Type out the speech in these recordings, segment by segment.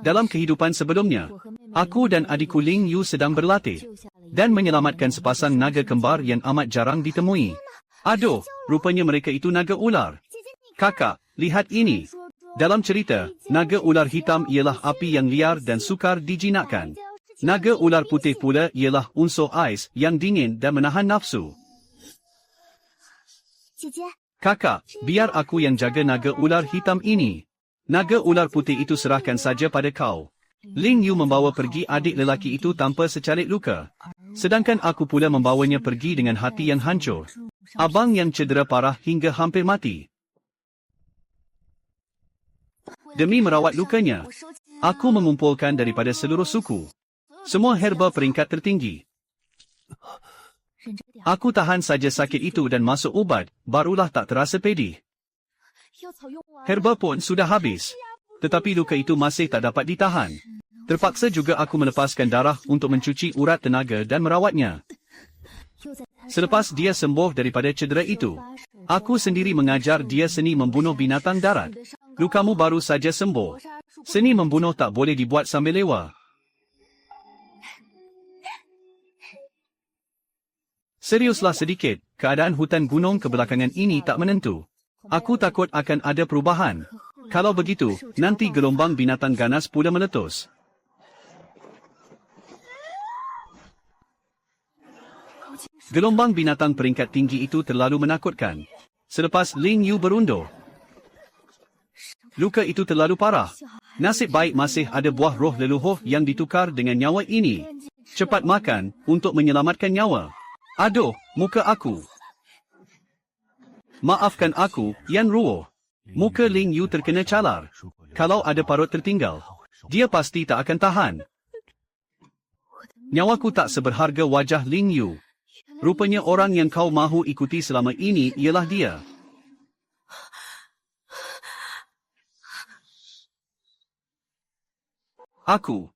Dalam kehidupan sebelumnya, aku dan adikku Ling Yu sedang berlatih dan menyelamatkan sepasang naga kembar yang amat jarang ditemui. Aduh, rupanya mereka itu naga ular. Kakak, lihat ini. Dalam cerita, naga ular hitam ialah api yang liar dan sukar dijinakkan. Naga ular putih pula ialah unsur ais yang dingin dan menahan nafsu. Kakak, biar aku yang jaga naga ular hitam ini. Naga ular putih itu serahkan saja pada kau. Ling Yu membawa pergi adik lelaki itu tanpa secalit luka. Sedangkan aku pula membawanya pergi dengan hati yang hancur. Abang yang cedera parah hingga hampir mati. Demi merawat lukanya, aku mengumpulkan daripada seluruh suku semua herba peringkat tertinggi. Aku tahan saja sakit itu dan masuk ubat, barulah tak terasa pedih. Herba pun sudah habis. Tetapi luka itu masih tak dapat ditahan. Terpaksa juga aku melepaskan darah untuk mencuci urat tenaga dan merawatnya. Selepas dia sembuh daripada cedera itu, aku sendiri mengajar dia seni membunuh binatang darat. Lukamu baru saja sembuh. Seni membunuh tak boleh dibuat sambil lewa. Seriuslah sedikit, keadaan hutan gunung kebelakangan ini tak menentu. Aku takut akan ada perubahan. Kalau begitu, nanti gelombang binatang ganas pula meletus. Gelombang binatang peringkat tinggi itu terlalu menakutkan. Selepas Ling Yu berundur, luka itu terlalu parah. Nasib baik masih ada buah roh leluhur yang ditukar dengan nyawa ini. Cepat makan untuk menyelamatkan nyawa. Aduh, muka aku. Maafkan aku, Yan Ruo. Muka Ling Yu terkena calar. Kalau ada parut tertinggal, dia pasti tak akan tahan. Nyawaku tak seberharga wajah Ling Yu. Rupanya orang yang kau mahu ikuti selama ini ialah dia. Aku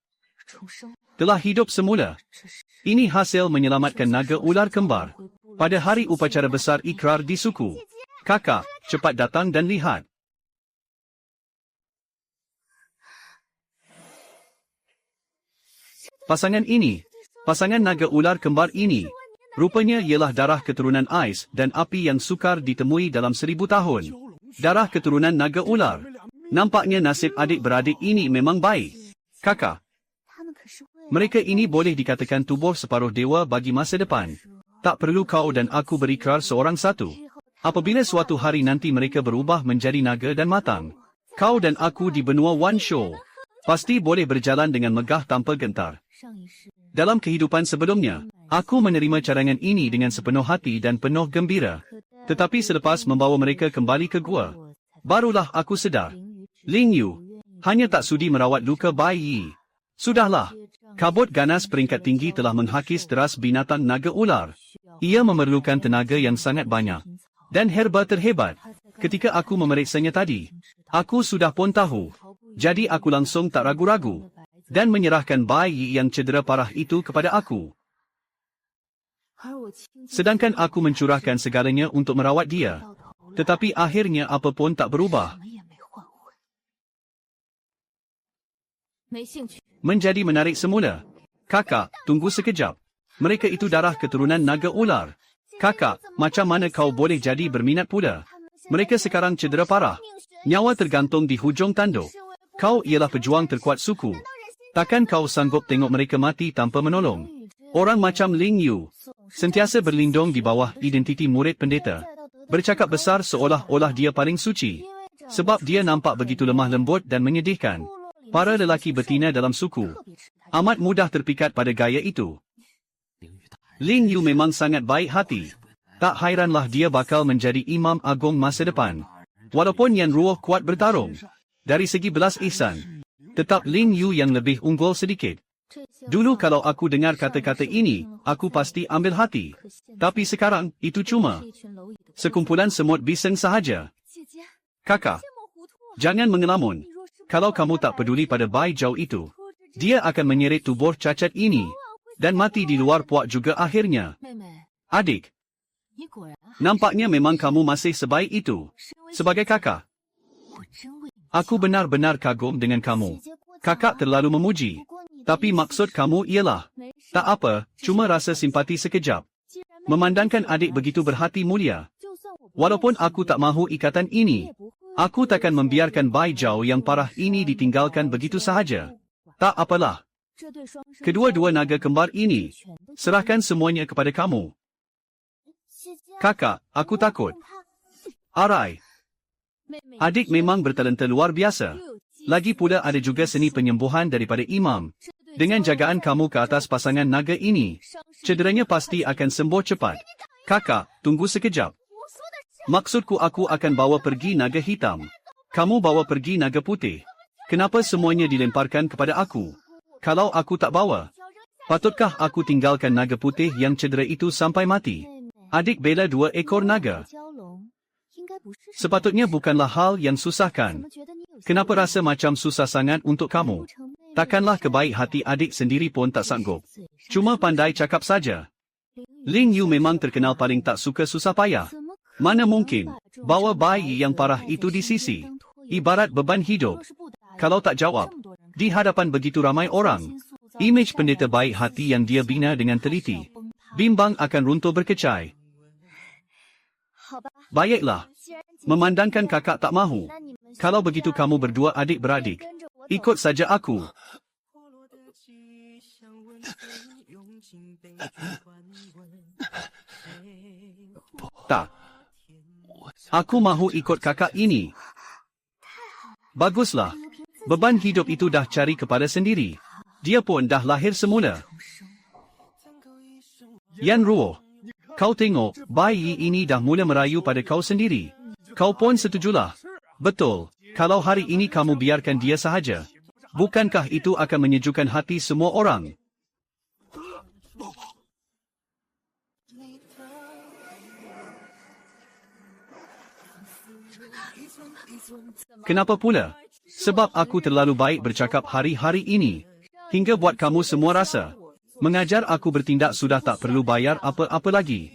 telah hidup semula. Ini hasil menyelamatkan naga ular kembar. Pada hari upacara besar ikrar di suku. Kakak, cepat datang dan lihat. Pasangan naga ular kembar ini, rupanya ialah darah keturunan ais dan api yang sukar ditemui dalam 1000 tahun. Darah keturunan naga ular. Nampaknya nasib adik-beradik ini memang baik. Kakak, mereka ini boleh dikatakan tubuh separuh dewa bagi masa depan. Tak perlu kau dan aku berikrar seorang satu. Apabila suatu hari nanti mereka berubah menjadi naga dan matang, kau dan aku di benua Wan Shou pasti boleh berjalan dengan megah tanpa gentar. Dalam kehidupan sebelumnya, aku menerima cadangan ini dengan sepenuh hati dan penuh gembira. Tetapi selepas membawa mereka kembali ke gua, barulah aku sedar. Ling Yu hanya tak sudi merawat luka bayi. Sudahlah. Kabut ganas peringkat tinggi telah menghakis deras binatang naga ular. Ia memerlukan tenaga yang sangat banyak. Dan herba terhebat. Ketika aku memeriksanya tadi, aku sudah pun tahu. Jadi aku langsung tak ragu-ragu. Dan menyerahkan bayi yang cedera parah itu kepada aku. Sedangkan aku mencurahkan segalanya untuk merawat dia. Tetapi akhirnya apa pun tak berubah. Menjadi menarik semula. Kakak, tunggu sekejap. Mereka itu darah keturunan naga ular. Kakak, macam mana kau boleh jadi berminat pula? Mereka sekarang cedera parah. Nyawa tergantung di hujung tanduk. Kau ialah pejuang terkuat suku. Takkan kau sanggup tengok mereka mati tanpa menolong? Orang macam Ling Yu sentiasa berlindung di bawah identiti murid pendeta. Bercakap besar seolah-olah dia paling suci. Sebab dia nampak begitu lemah lembut dan menyedihkan. Para lelaki betina dalam suku amat mudah terpikat pada gaya itu. Ling Yu memang sangat baik hati. Tak hairanlah dia bakal menjadi imam agung masa depan. Walaupun Yan Ruo kuat bertarung, dari segi belas ihsan, tetap Ling Yu yang lebih unggul sedikit. Dulu kalau aku dengar kata-kata ini, aku pasti ambil hati. Tapi sekarang, itu cuma sekumpulan semut bising sahaja. Kakak, jangan mengelamun. Kalau kamu tak peduli pada Bai Zhao itu, dia akan menyeret tubuh cacat ini, dan mati di luar puak juga akhirnya. Adik, nampaknya memang kamu masih sebaik itu. Sebagai kakak, aku benar-benar kagum dengan kamu. Kakak terlalu memuji. Tapi maksud kamu ialah, tak apa, cuma rasa simpati sekejap. Memandangkan adik begitu berhati mulia. Walaupun aku tak mahu ikatan ini, aku takkan membiarkan Bai Zhao yang parah ini ditinggalkan begitu sahaja. Tak apalah. Kedua-dua naga kembar ini, serahkan semuanya kepada kamu. Kakak, aku takut. Arai. Adik memang bertalenta luar biasa. Lagi pula ada juga seni penyembuhan daripada imam. Dengan jagaan kamu ke atas pasangan naga ini, cederanya pasti akan sembuh cepat. Kakak, tunggu sekejap. Maksudku aku akan bawa pergi naga hitam. Kamu bawa pergi naga putih. Kenapa semuanya dilemparkan kepada aku? Kalau aku tak bawa, patutkah aku tinggalkan naga putih yang cedera itu sampai mati? Adik bela 2 ekor naga. Sepatutnya bukanlah hal yang susahkan. Kenapa rasa macam susah sangat untuk kamu? Takkanlah kebaik hati adik sendiri pun tak sanggup. Cuma pandai cakap saja. Ling Yu memang terkenal paling tak suka susah payah. Mana mungkin, bawa bayi yang parah itu di sisi. Ibarat beban hidup. Kalau tak jawab, di hadapan begitu ramai orang, imej pendeta baik hati yang dia bina dengan teliti, bimbang akan runtuh berkecai. Baiklah. Memandangkan kakak tak mahu. Kalau begitu kamu berdua adik-beradik, ikut saja aku. Tak. Aku mahu ikut kakak ini. Baguslah. Beban hidup itu dah cari kepada sendiri. Dia pun dah lahir semula. Yan Ruo, kau tengok, bayi ini dah mula merayu pada kau sendiri. Kau pun setujulah. Betul, kalau hari ini kamu biarkan dia sahaja, bukankah itu akan menyejukkan hati semua orang? Kenapa pula? Sebab aku terlalu baik bercakap hari-hari ini, hingga buat kamu semua rasa, mengajar aku bertindak sudah tak perlu bayar apa-apa lagi.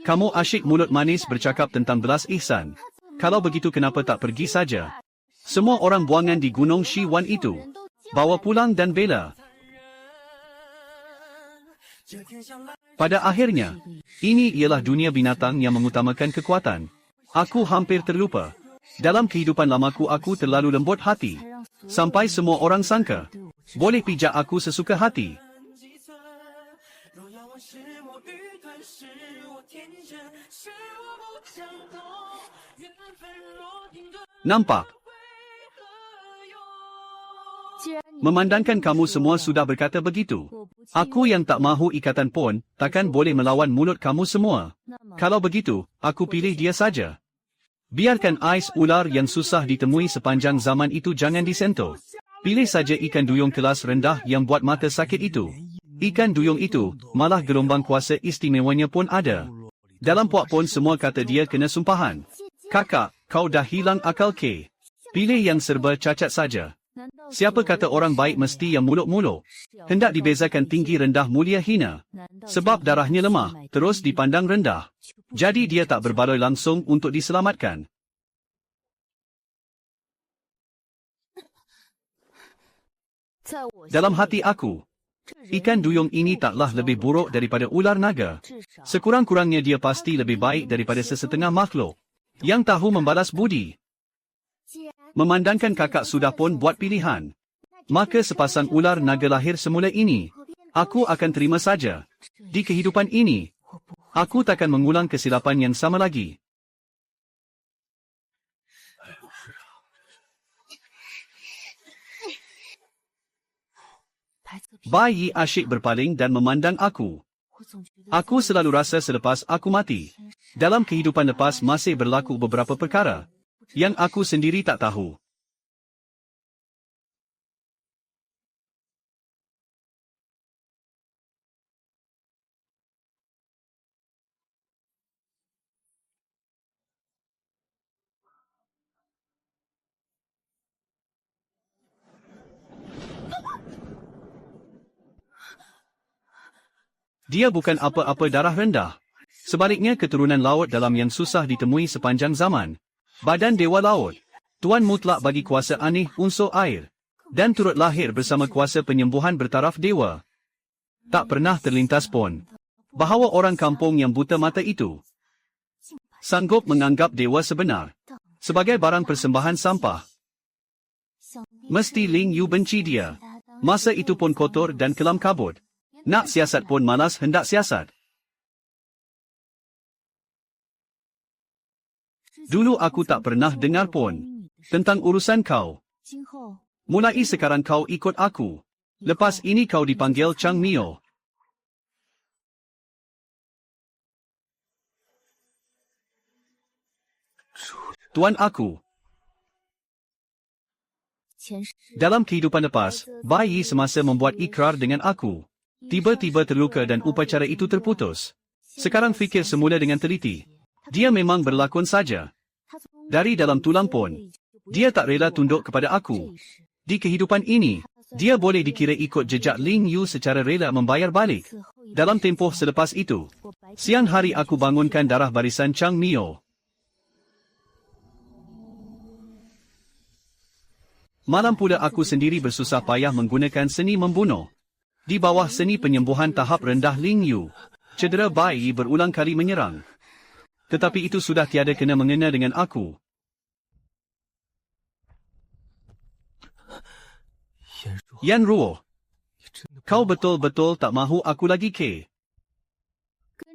Kamu asyik mulut manis bercakap tentang belas ihsan. Kalau begitu kenapa tak pergi saja? Semua orang buangan di Gunung Shiwan itu, bawa pulang dan bela. Pada akhirnya, ini ialah dunia binatang yang mengutamakan kekuatan. Aku hampir terlupa. Dalam kehidupan lamaku aku terlalu lembut hati. Sampai semua orang sangka, boleh pijak aku sesuka hati. Nampak? Memandangkan kamu semua sudah berkata begitu, aku yang tak mahu ikatan pun, takkan boleh melawan mulut kamu semua. Kalau begitu, aku pilih dia saja. Biarkan ais ular yang susah ditemui sepanjang zaman itu jangan disentuh. Pilih saja ikan duyung kelas rendah yang buat mata sakit itu. Ikan duyung itu, malah gelombang kuasa istimewanya pun ada. Dalam puak pun semua kata dia kena sumpahan. Kakak, kau dah hilang akal ke? Pilih yang serba cacat saja. Siapa kata orang baik mesti yang muluk-muluk? Hendak dibezakan tinggi rendah mulia hina. Sebab darahnya lemah, terus dipandang rendah. Jadi dia tak berbaloi langsung untuk diselamatkan. Dalam hati aku, ikan duyung ini taklah lebih buruk daripada ular naga. Sekurang-kurangnya dia pasti lebih baik daripada sesetengah makhluk yang tahu membalas budi. Memandangkan kakak sudah pun buat pilihan, maka sepasang ular naga lahir semula ini, aku akan terima saja. Di kehidupan ini, aku takkan mengulang kesilapan yang sama lagi. Bayi asyik berpaling dan memandang aku. Aku selalu rasa selepas aku mati, dalam kehidupan lepas masih berlaku beberapa perkara yang aku sendiri tak tahu. Dia bukan apa-apa darah rendah. Sebaliknya keturunan laut dalam yang susah ditemui sepanjang zaman. Badan Dewa Laut. Tuan mutlak bagi kuasa aneh unsur air. Dan turut lahir bersama kuasa penyembuhan bertaraf dewa. Tak pernah terlintas pun bahawa orang kampung yang buta mata itu sanggup menganggap dewa sebenar sebagai barang persembahan sampah. Mesti Ling Yu benci dia. Masa itu pun kotor dan kelam kabut. Nak siasat pun malas hendak siasat. Dulu aku tak pernah dengar pun tentang urusan kau. Mulai sekarang kau ikut aku. Lepas ini kau dipanggil Chang Mio. Tuan aku. Dalam kehidupan lepas, Bai Yi semasa membuat ikrar dengan aku, tiba-tiba terluka dan upacara itu terputus. Sekarang fikir semula dengan teliti. Dia memang berlakon saja. Dari dalam tulang pun, dia tak rela tunduk kepada aku. Di kehidupan ini, dia boleh dikira ikut jejak Ling Yu secara rela membayar balik. Dalam tempoh selepas itu, siang hari aku bangunkan darah barisan Chang Mio. Malam pula aku sendiri bersusah payah menggunakan seni membunuh. Di bawah seni penyembuhan tahap rendah Ling Yu, cedera Bai Yi berulang kali menyerang. Tetapi itu sudah tiada kena mengena dengan aku. Yan Ruo, kau betul-betul tak mahu aku lagi ke?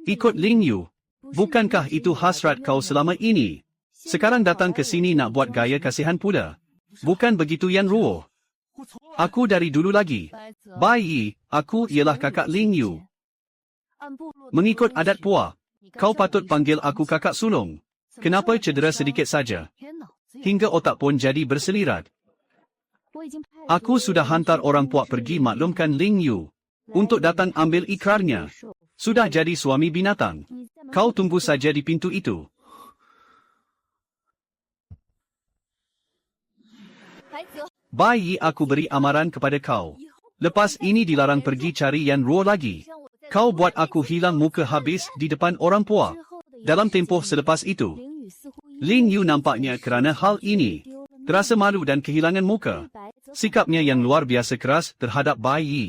Ikut Ling Yu, bukankah itu hasrat kau selama ini? Sekarang datang ke sini nak buat gaya kasihan pula. Bukan begitu Yan Ruo. Aku dari dulu lagi. Bai Yi, aku ialah kakak Ling Yu. Mengikut adat Pua, kau patut panggil aku kakak sulung. Kenapa cedera sedikit saja? Hingga otak pun jadi berselirat. Aku sudah hantar orang Puak pergi maklumkan Ling Yu untuk datang ambil ikrarnya. Sudah jadi suami binatang. Kau tunggu saja di pintu itu. Bai Yi, aku beri amaran kepada kau. Lepas ini dilarang pergi cari Yan Ruo lagi. Kau buat aku hilang muka habis di depan orang Puak. Dalam tempoh selepas itu, Ling Yu nampaknya kerana hal ini terasa malu dan kehilangan muka. Sikapnya yang luar biasa keras terhadap Bai Yi.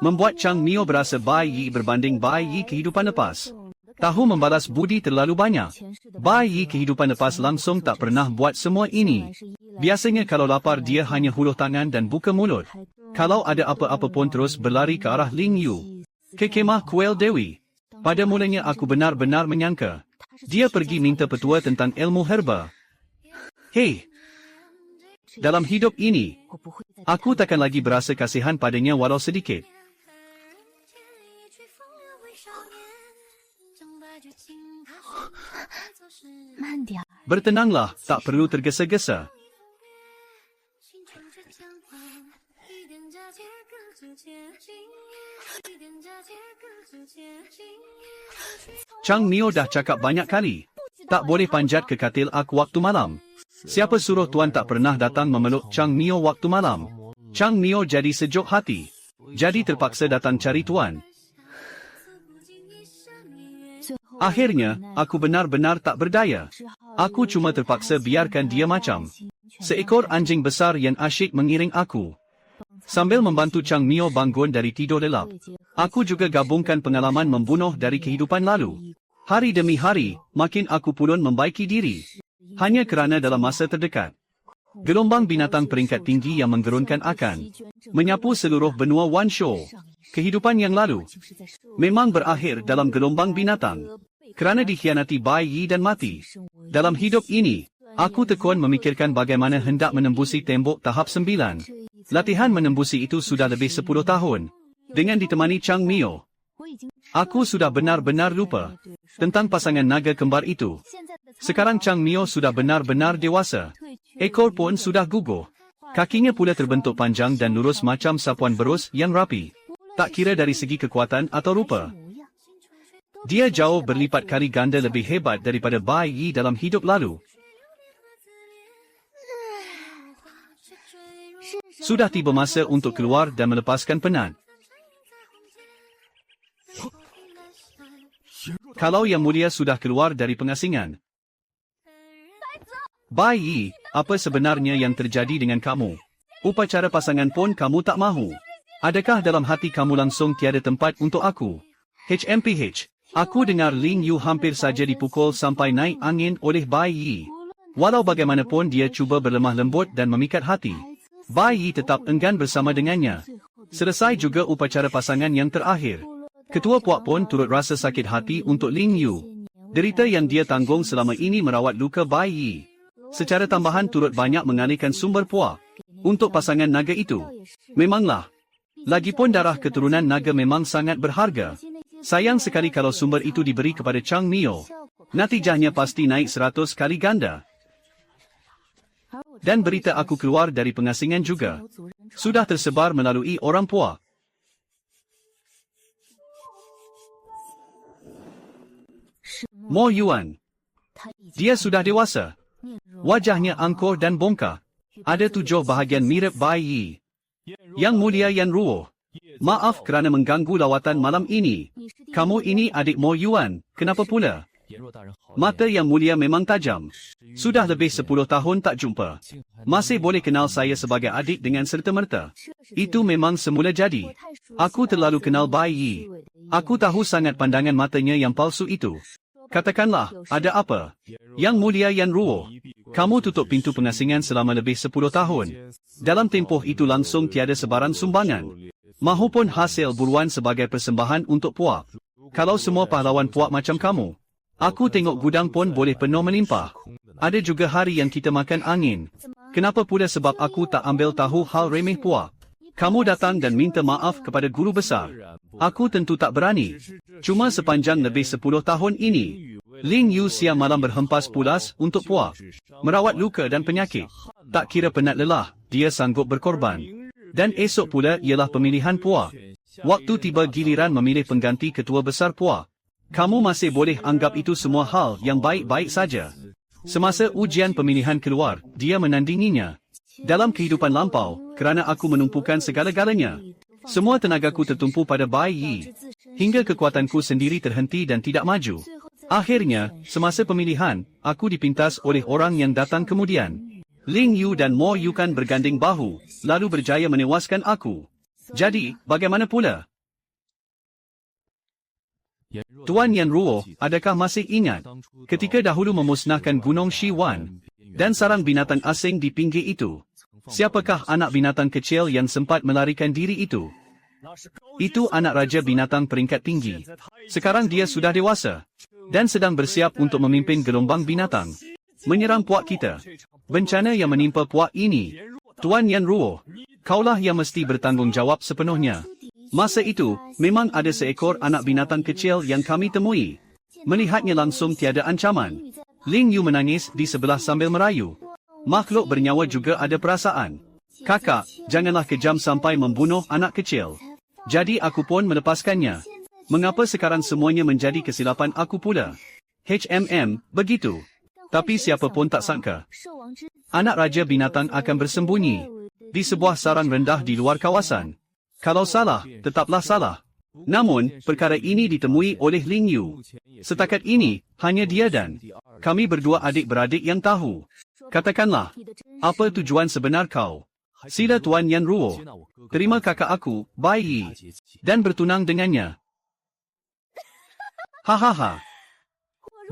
Membuat Chang Mio berasa Bai Yi berbanding Bai Yi kehidupan lepas. Tahu membalas budi terlalu banyak. Bai Yi kehidupan lepas langsung tak pernah buat semua ini. Biasanya kalau lapar dia hanya huluh tangan dan buka mulut. Kalau ada apa-apa pun terus berlari ke arah Ling Yu. Ke kemah kuil Dewi. Pada mulanya aku benar-benar menyangka dia pergi minta petua tentang ilmu herba. Hei! Dalam hidup ini, aku takkan lagi berasa kasihan padanya walau sedikit. Bertenanglah, tak perlu tergesa-gesa. Chang Mio dah cakap banyak kali. Tak boleh panjat ke katil aku waktu malam. Siapa suruh tuan tak pernah datang memeluk Chang Mio waktu malam? Chang Mio jadi sejuk hati. Jadi terpaksa datang cari tuan. Akhirnya, aku benar-benar tak berdaya. Aku cuma terpaksa biarkan dia macam seekor anjing besar yang asyik mengiring aku. Sambil membantu Chang Mio bangun dari tidur lelap, aku juga gabungkan pengalaman membunuh dari kehidupan lalu. Hari demi hari, makin aku pulun membaiki diri. Hanya kerana dalam masa terdekat, gelombang binatang peringkat tinggi yang menggerunkan akan menyapu seluruh benua Wan Shou. Kehidupan yang lalu memang berakhir dalam gelombang binatang. Kerana dikhianati Bai Yi dan mati. Dalam hidup ini, aku tekun memikirkan bagaimana hendak menembusi tembok tahap 9. Latihan menembusi itu sudah lebih 10 tahun. Dengan ditemani Chang Mio, aku sudah benar-benar lupa tentang pasangan naga kembar itu. Sekarang Chang Mio sudah benar-benar dewasa. Ekor pun sudah gugur. Kakinya pula terbentuk panjang dan lurus macam sapuan berus yang rapi. Tak kira dari segi kekuatan atau rupa. Dia jauh berlipat kali ganda lebih hebat daripada Bai Yi dalam hidup lalu. Sudah tiba masa untuk keluar dan melepaskan penat. Kalau Yang Mulia sudah keluar dari pengasingan. Bai Yi, apa sebenarnya yang terjadi dengan kamu? Upacara pasangan pun kamu tak mahu. Adakah dalam hati kamu langsung tiada tempat untuk aku? HMPH, aku dengar Ling Yu hampir saja dipukul sampai naik angin oleh Bai Yi. Walau bagaimanapun dia cuba berlemah lembut dan memikat hati, Bai Yi tetap enggan bersama dengannya. Selesai juga upacara pasangan yang terakhir. Ketua puak pun turut rasa sakit hati untuk Ling Yu. Derita yang dia tanggung selama ini merawat luka Bai Yi. Secara tambahan turut banyak mengalihkan sumber puak untuk pasangan naga itu. Memanglah. Lagipun darah keturunan naga memang sangat berharga. Sayang sekali kalau sumber itu diberi kepada Chang Mio. Natijahnya pasti naik 100 kali ganda. Dan berita aku keluar dari pengasingan juga sudah tersebar melalui orang puak. Mo Yuan. Dia sudah dewasa. Wajahnya angkuh dan bongkar. Ada 7 bahagian mirip Bai Yi. Yang Mulia Yan Ruo, maaf kerana mengganggu lawatan malam ini. Kamu ini adik Mo Yuan, kenapa pula? Mata Yang Mulia memang tajam. Sudah lebih 10 tahun tak jumpa. Masih boleh kenal saya sebagai adik dengan serta-merta. Itu memang semula jadi. Aku terlalu kenal Bai Yi. Aku tahu sangat pandangan matanya yang palsu itu. Katakanlah, ada apa? Yang Mulia Yan Ruo, kamu tutup pintu pengasingan selama lebih 10 tahun. Dalam tempoh itu langsung tiada sebaran sumbangan. Mahupun hasil buruan sebagai persembahan untuk puak. Kalau semua pahlawan puak macam kamu, aku tengok gudang pun boleh penuh melimpah. Ada juga hari yang kita makan angin. Kenapa pula sebab aku tak ambil tahu hal remeh puak? Kamu datang dan minta maaf kepada guru besar. Aku tentu tak berani. Cuma sepanjang lebih 10 tahun ini, Ling Yu siang malam berhempas pulas untuk puak. Merawat luka dan penyakit. Tak kira penat lelah, dia sanggup berkorban. Dan esok pula ialah pemilihan puak. Waktu tiba giliran memilih pengganti ketua besar puak. Kamu masih boleh anggap itu semua hal yang baik-baik saja. Semasa ujian pemilihan keluar, dia menandinginya. Dalam kehidupan lampau, kerana aku menumpukan segala-galanya, semua tenagaku tertumpu pada Bai Yi. Hingga kekuatanku sendiri terhenti dan tidak maju. Akhirnya, semasa pemilihan, aku dipintas oleh orang yang datang kemudian. Ling Yu dan Mo Yukan berganding bahu, lalu berjaya menewaskan aku. Jadi, bagaimana pula? Tuan Yan Ruo, adakah masih ingat ketika dahulu memusnahkan Gunung Shiwan dan sarang binatang asing di pinggir itu? Siapakah anak binatang kecil yang sempat melarikan diri itu? Itu anak raja binatang peringkat tinggi. Sekarang dia sudah dewasa dan sedang bersiap untuk memimpin gelombang binatang menyerang puak kita. Bencana yang menimpa puak ini, Tuan Yan Ruo, kaulah yang mesti bertanggungjawab sepenuhnya. Masa itu, memang ada seekor anak binatang kecil yang kami temui. Melihatnya langsung tiada ancaman. Ling Yu menangis di sebelah sambil merayu. Makhluk bernyawa juga ada perasaan. Kakak, janganlah kejam sampai membunuh anak kecil. Jadi aku pun melepaskannya. Mengapa sekarang semuanya menjadi kesilapan aku pula? Begitu. Tapi siapa pun tak sangka. Anak raja binatang akan bersembunyi di sebuah sarang rendah di luar kawasan. Kalau salah, tetaplah salah. Namun, perkara ini ditemui oleh Ling Yu. Setakat ini, hanya dia dan kami berdua adik-beradik yang tahu. Katakanlah, apa tujuan sebenar kau? Sila Tuan Yan Ruo, terima kakak aku, Bai Yi, dan bertunang dengannya. Hahaha.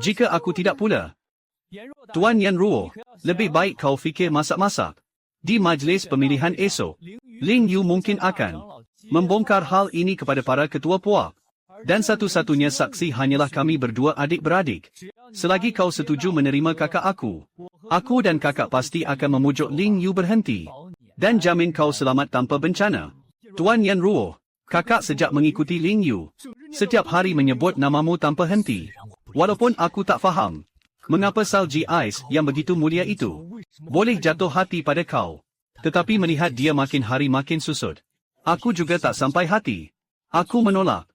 Jika aku tidak pula, Tuan Yan Ruo, lebih baik kau fikir masak-masak. Di majlis pemilihan esok, Ling Yu mungkin akan membongkar hal ini kepada para ketua puak. Dan satu-satunya saksi hanyalah kami berdua adik-beradik. Selagi kau setuju menerima kakak aku dan kakak pasti akan memujuk Ling Yu berhenti. Dan jamin kau selamat tanpa bencana. Tuan Yan Ruo, kakak sejak mengikuti Ling Yu, setiap hari menyebut namamu tanpa henti. Walaupun aku tak faham, mengapa salji ais yang begitu mulia itu boleh jatuh hati pada kau. Tetapi melihat dia makin hari makin susut, aku juga tak sampai hati. Aku menolak.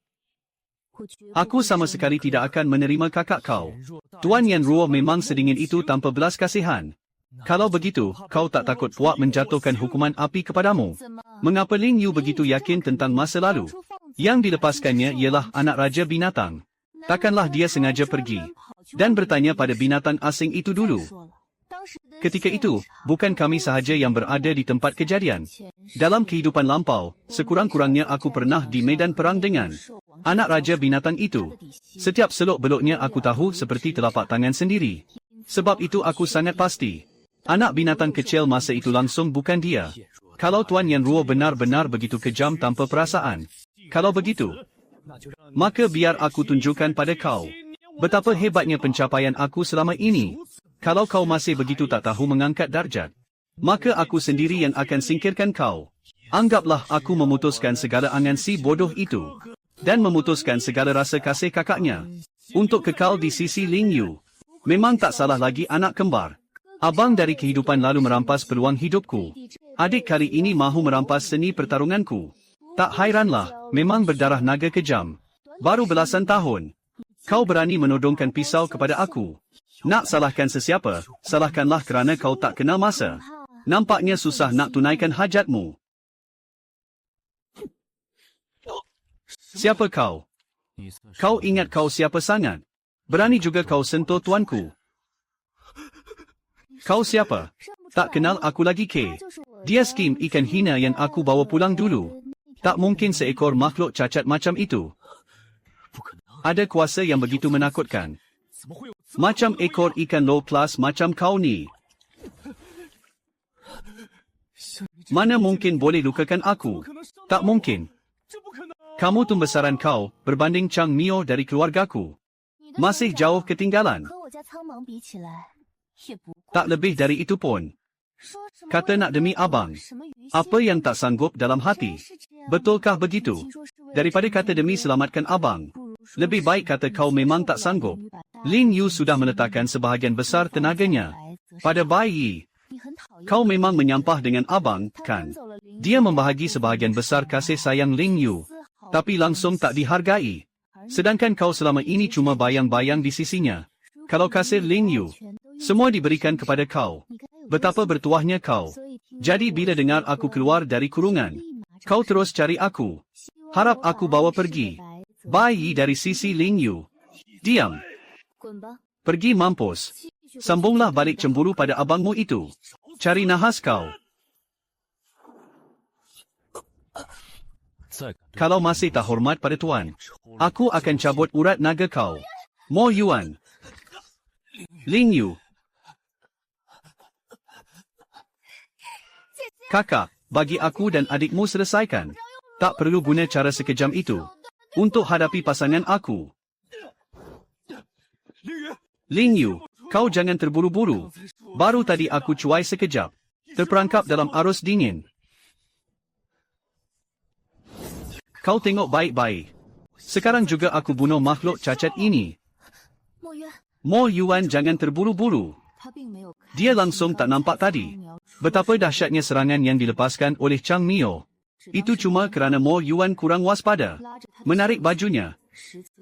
Aku sama sekali tidak akan menerima kakak kau. Tuan Yan Ruo memang sedingin itu tanpa belas kasihan. Kalau begitu, kau tak takut puak menjatuhkan hukuman api kepadamu? Mengapa Ling Yu begitu yakin tentang masa lalu? Yang dilepaskannya ialah anak raja binatang. Takkanlah dia sengaja pergi dan bertanya pada binatang asing itu dulu. Ketika itu, bukan kami sahaja yang berada di tempat kejadian. Dalam kehidupan lampau, sekurang-kurangnya aku pernah di medan perang dengan anak raja binatang itu. Setiap seluk-beluknya aku tahu seperti telapak tangan sendiri. Sebab itu aku sangat pasti. Anak binatang kecil masa itu langsung bukan dia. Kalau Tuan Yan Ruo benar-benar begitu kejam tanpa perasaan. Kalau begitu, maka biar aku tunjukkan pada kau betapa hebatnya pencapaian aku selama ini. Kalau kau masih begitu tak tahu mengangkat darjat, maka aku sendiri yang akan singkirkan kau. Anggaplah aku memutuskan segala angan si bodoh itu dan memutuskan segala rasa kasih kakaknya untuk kekal di sisi Ling Yu. Memang tak salah lagi anak kembar. Abang dari kehidupan lalu merampas peluang hidupku. Adik kali ini mahu merampas seni pertarunganku. Tak hairanlah, memang berdarah naga kejam. Baru belasan tahun, kau berani menodongkan pisau kepada aku. Nak salahkan sesiapa, salahkanlah kerana kau tak kenal masa. Nampaknya susah nak tunaikan hajatmu. Siapa kau? Kau ingat kau siapa sangat? Berani juga kau sentuh tuanku. Kau siapa? Tak kenal aku lagi ke? Dia skim ikan hina yang aku bawa pulang dulu. Tak mungkin seekor makhluk cacat macam itu. Ada kuasa yang begitu menakutkan. Macam ekor ikan low class macam kau ni. Mana mungkin boleh lukakan aku? Tak mungkin. Kamu tumbesaran kau, berbanding Chang Mio dari keluargaku. Masih jauh ketinggalan. Tak lebih dari itu pun. Kata nak demi abang. Apa yang tak sanggup dalam hati? Betulkah begitu? Daripada kata demi selamatkan abang, lebih baik kata kau memang tak sanggup. Ling Yu sudah meletakkan sebahagian besar tenaganya pada bayi. Kau memang menyampah dengan abang, kan? Dia membahagi sebahagian besar kasih sayang Ling Yu, tapi langsung tak dihargai. Sedangkan kau selama ini cuma bayang-bayang di sisinya. Kalau kasih Ling Yu, semua diberikan kepada kau. Betapa bertuahnya kau. Jadi bila dengar aku keluar dari kurungan, kau terus cari aku. Harap aku bawa pergi bayi dari sisi Ling Yu. Diam. Pergi mampus. Sambunglah balik cemburu pada abangmu itu. Cari nahas kau. Kalau masih tak hormat pada tuan, aku akan cabut urat naga kau. Mo Yuan. Ling Yu. Kakak, bagi aku dan adikmu selesaikan. Tak perlu guna cara sekejam itu untuk hadapi pasangan aku. Ling Yu, kau jangan terburu-buru. Baru tadi aku cuai sekejap. Terperangkap dalam arus dingin. Kau tengok baik-baik. Sekarang juga aku bunuh makhluk cacat ini. Mo Yuan jangan terburu-buru. Dia langsung tak nampak tadi betapa dahsyatnya serangan yang dilepaskan oleh Chang Mio. Itu cuma kerana Mo Yuan kurang waspada. Menarik bajunya.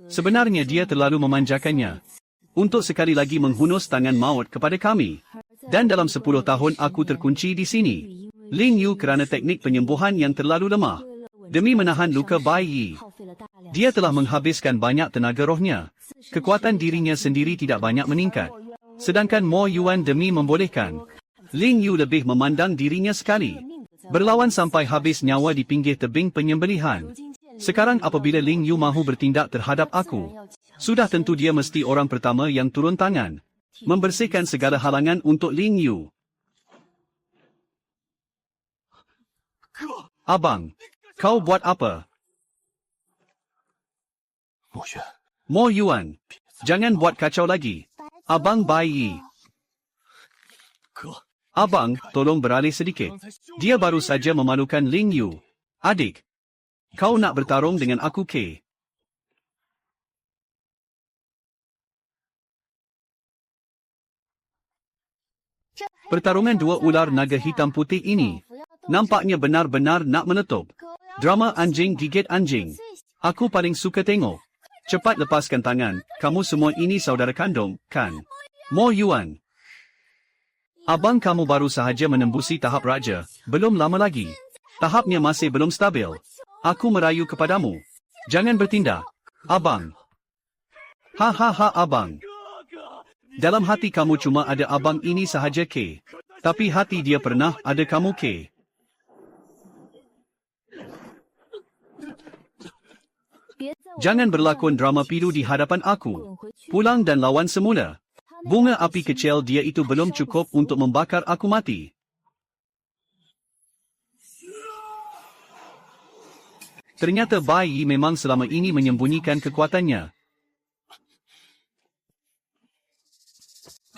Sebenarnya dia terlalu memanjakannya. Untuk sekali lagi menghunus tangan maut kepada kami. Dan dalam 10 tahun aku terkunci di sini. Ling Yu kerana teknik penyembuhan yang terlalu lemah. Demi menahan luka bayi. Dia telah menghabiskan banyak tenaga rohnya. Kekuatan dirinya sendiri tidak banyak meningkat. Sedangkan Mo Yuan demi membolehkan Ling Yu lebih memandang dirinya sekali. Berlawan sampai habis nyawa di pinggir tebing penyembelihan. Sekarang apabila Ling Yu mahu bertindak terhadap aku, sudah tentu dia mesti orang pertama yang turun tangan. Membersihkan segala halangan untuk Ling Yu. Abang, kau buat apa? Mo Yuan, jangan buat kacau lagi. Abang bayi. Abang, tolong beralih sedikit. Dia baru saja memalukan Ling Yu. Adik, kau nak bertarung dengan aku ke? Pertarungan dua ular naga hitam putih ini nampaknya benar-benar nak menutup drama anjing gigit anjing. Aku paling suka tengok. Cepat lepaskan tangan, kamu semua ini saudara kandung, kan? Mo Yuan. Abang kamu baru sahaja menembusi tahap raja, belum lama lagi. Tahapnya masih belum stabil. Aku merayu kepadamu. Jangan bertindak. Abang. Ha, abang. Dalam hati kamu cuma ada abang ini sahaja ke. Tapi hati dia pernah ada kamu ke. Jangan berlakon drama pilu di hadapan aku. Pulang dan lawan semula. Bunga api kecil dia itu belum cukup untuk membakar aku mati. Ternyata Bai Yi memang selama ini menyembunyikan kekuatannya.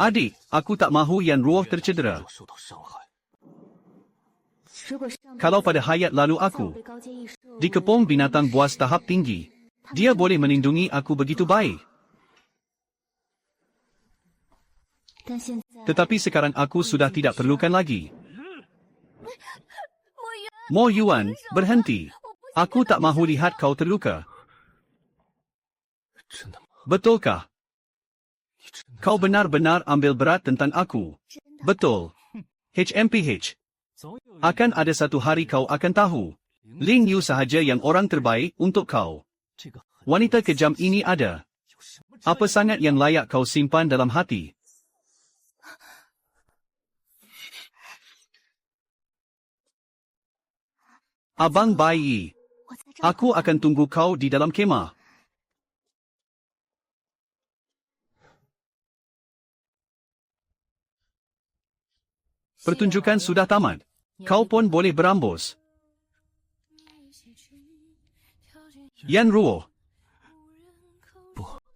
Adik, aku tak mahu Yan Ruo tercedera. Kalau pada hayat lalu aku dikepung binatang buas tahap tinggi, dia boleh melindungi aku begitu baik. Tetapi sekarang aku sudah tidak perlukan lagi. Mo Yuan, berhenti. Aku tak mahu lihat kau terluka. Betulkah? Kau benar-benar ambil berat tentang aku. Betul. HMPH. Akan ada satu hari kau akan tahu. Ling Yu sahaja yang orang terbaik untuk kau. Wanita kejam ini ada. Apa sangat yang layak kau simpan dalam hati? Abang Bai Yi. Aku akan tunggu kau di dalam kemah. Pertunjukan sudah tamat. Kau pun boleh berambus. Yan Ruo.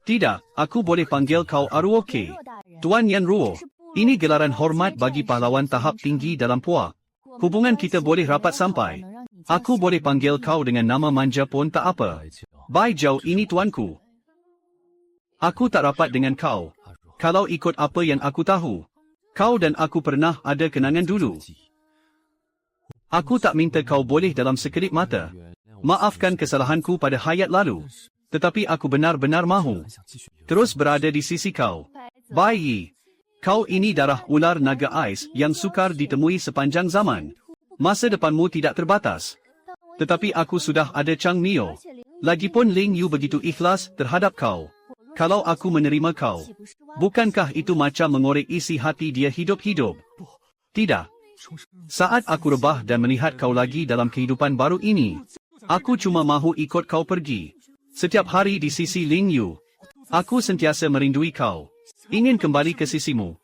Tidak, aku boleh panggil kau Aruo Ke. Tuan Yan Ruo. Ini gelaran hormat bagi pahlawan tahap tinggi dalam puak. Hubungan kita boleh rapat sampai. Aku boleh panggil kau dengan nama manja pun tak apa. Bai Zhao ini tuanku. Aku tak rapat dengan kau. Kalau ikut apa yang aku tahu, kau dan aku pernah ada kenangan dulu. Aku tak minta kau boleh dalam sekelip mata maafkan kesalahanku pada hayat lalu. Tetapi aku benar-benar mahu terus berada di sisi kau. Bai Yi. Kau ini darah ular naga ais yang sukar ditemui sepanjang zaman. Masa depanmu tidak terbatas. Tetapi aku sudah ada Chang Mio. Lagipun Ling Yu begitu ikhlas terhadap kau. Kalau aku menerima kau, bukankah itu macam mengorek isi hati dia hidup-hidup? Tidak. Saat aku rebah dan melihat kau lagi dalam kehidupan baru ini, aku cuma mahu ikut kau pergi. Setiap hari di sisi Ling Yu, aku sentiasa merindui kau. Ingin kembali ke sisimu.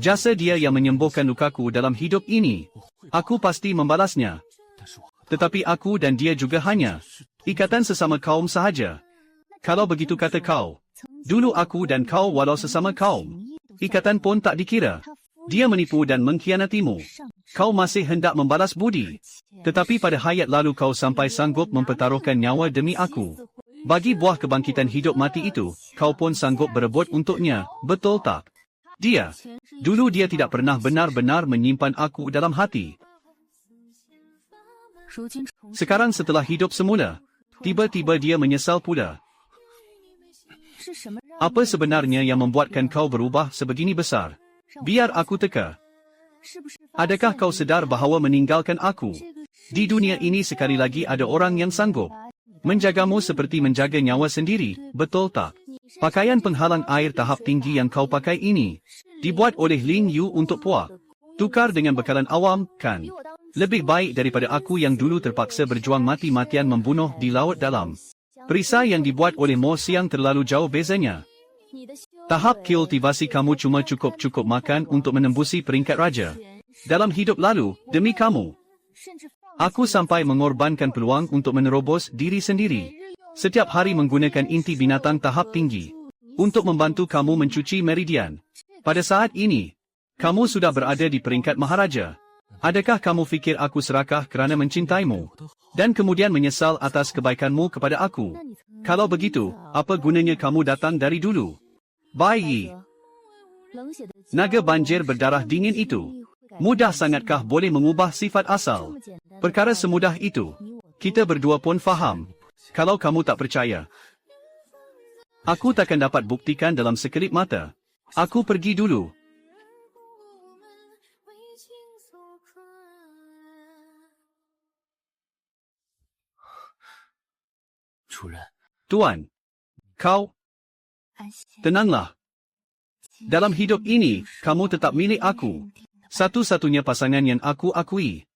Jasa dia yang menyembuhkan lukaku dalam hidup ini, aku pasti membalasnya. Tetapi aku dan dia juga hanya ikatan sesama kaum sahaja. Kalau begitu kata kau, dulu aku dan kau walau sesama kaum, ikatan pun tak dikira. Dia menipu dan mengkhianatimu. Kau masih hendak membalas budi. Tetapi pada hayat lalu kau sampai sanggup mempertaruhkan nyawa demi aku. Bagi buah kebangkitan hidup mati itu, kau pun sanggup berebut untuknya, betul tak? Dulu dia tidak pernah benar-benar menyimpan aku dalam hati. Sekarang setelah hidup semula, tiba-tiba dia menyesal pula. Apa sebenarnya yang membuatkan kau berubah sebegini besar? Biar aku teka. Adakah kau sedar bahawa meninggalkan aku? Di dunia ini sekali lagi ada orang yang sanggup menjagamu seperti menjaga nyawa sendiri, betul tak? Pakaian penghalang air tahap tinggi yang kau pakai ini dibuat oleh Ling Yu untuk puak. Tukar dengan bekalan awam, kan? Lebih baik daripada aku yang dulu terpaksa berjuang mati-matian membunuh di laut dalam. Perisai yang dibuat oleh Mo Siang terlalu jauh bezanya. Tahap kultivasi kamu cuma cukup makan untuk menembusi peringkat raja. Dalam hidup lalu, demi kamu, aku sampai mengorbankan peluang untuk menerobos diri sendiri. Setiap hari menggunakan inti binatang tahap tinggi untuk membantu kamu mencuci meridian. Pada saat ini, kamu sudah berada di peringkat maharaja. Adakah kamu fikir aku serakah kerana mencintaimu dan kemudian menyesal atas kebaikanmu kepada aku? Kalau begitu, apa gunanya kamu datang dari dulu? Bai Yi. Naga banjir berdarah dingin itu, mudah sangatkah boleh mengubah sifat asal? Perkara semudah itu, kita berdua pun faham. Kalau kamu tak percaya, Aku takkan dapat buktikan dalam sekelip mata. Aku pergi dulu. 主人， Tuan, kau, tenanglah. Dalam hidup ini, kamu tetap milik aku. Satu-satunya pasangan yang aku akui.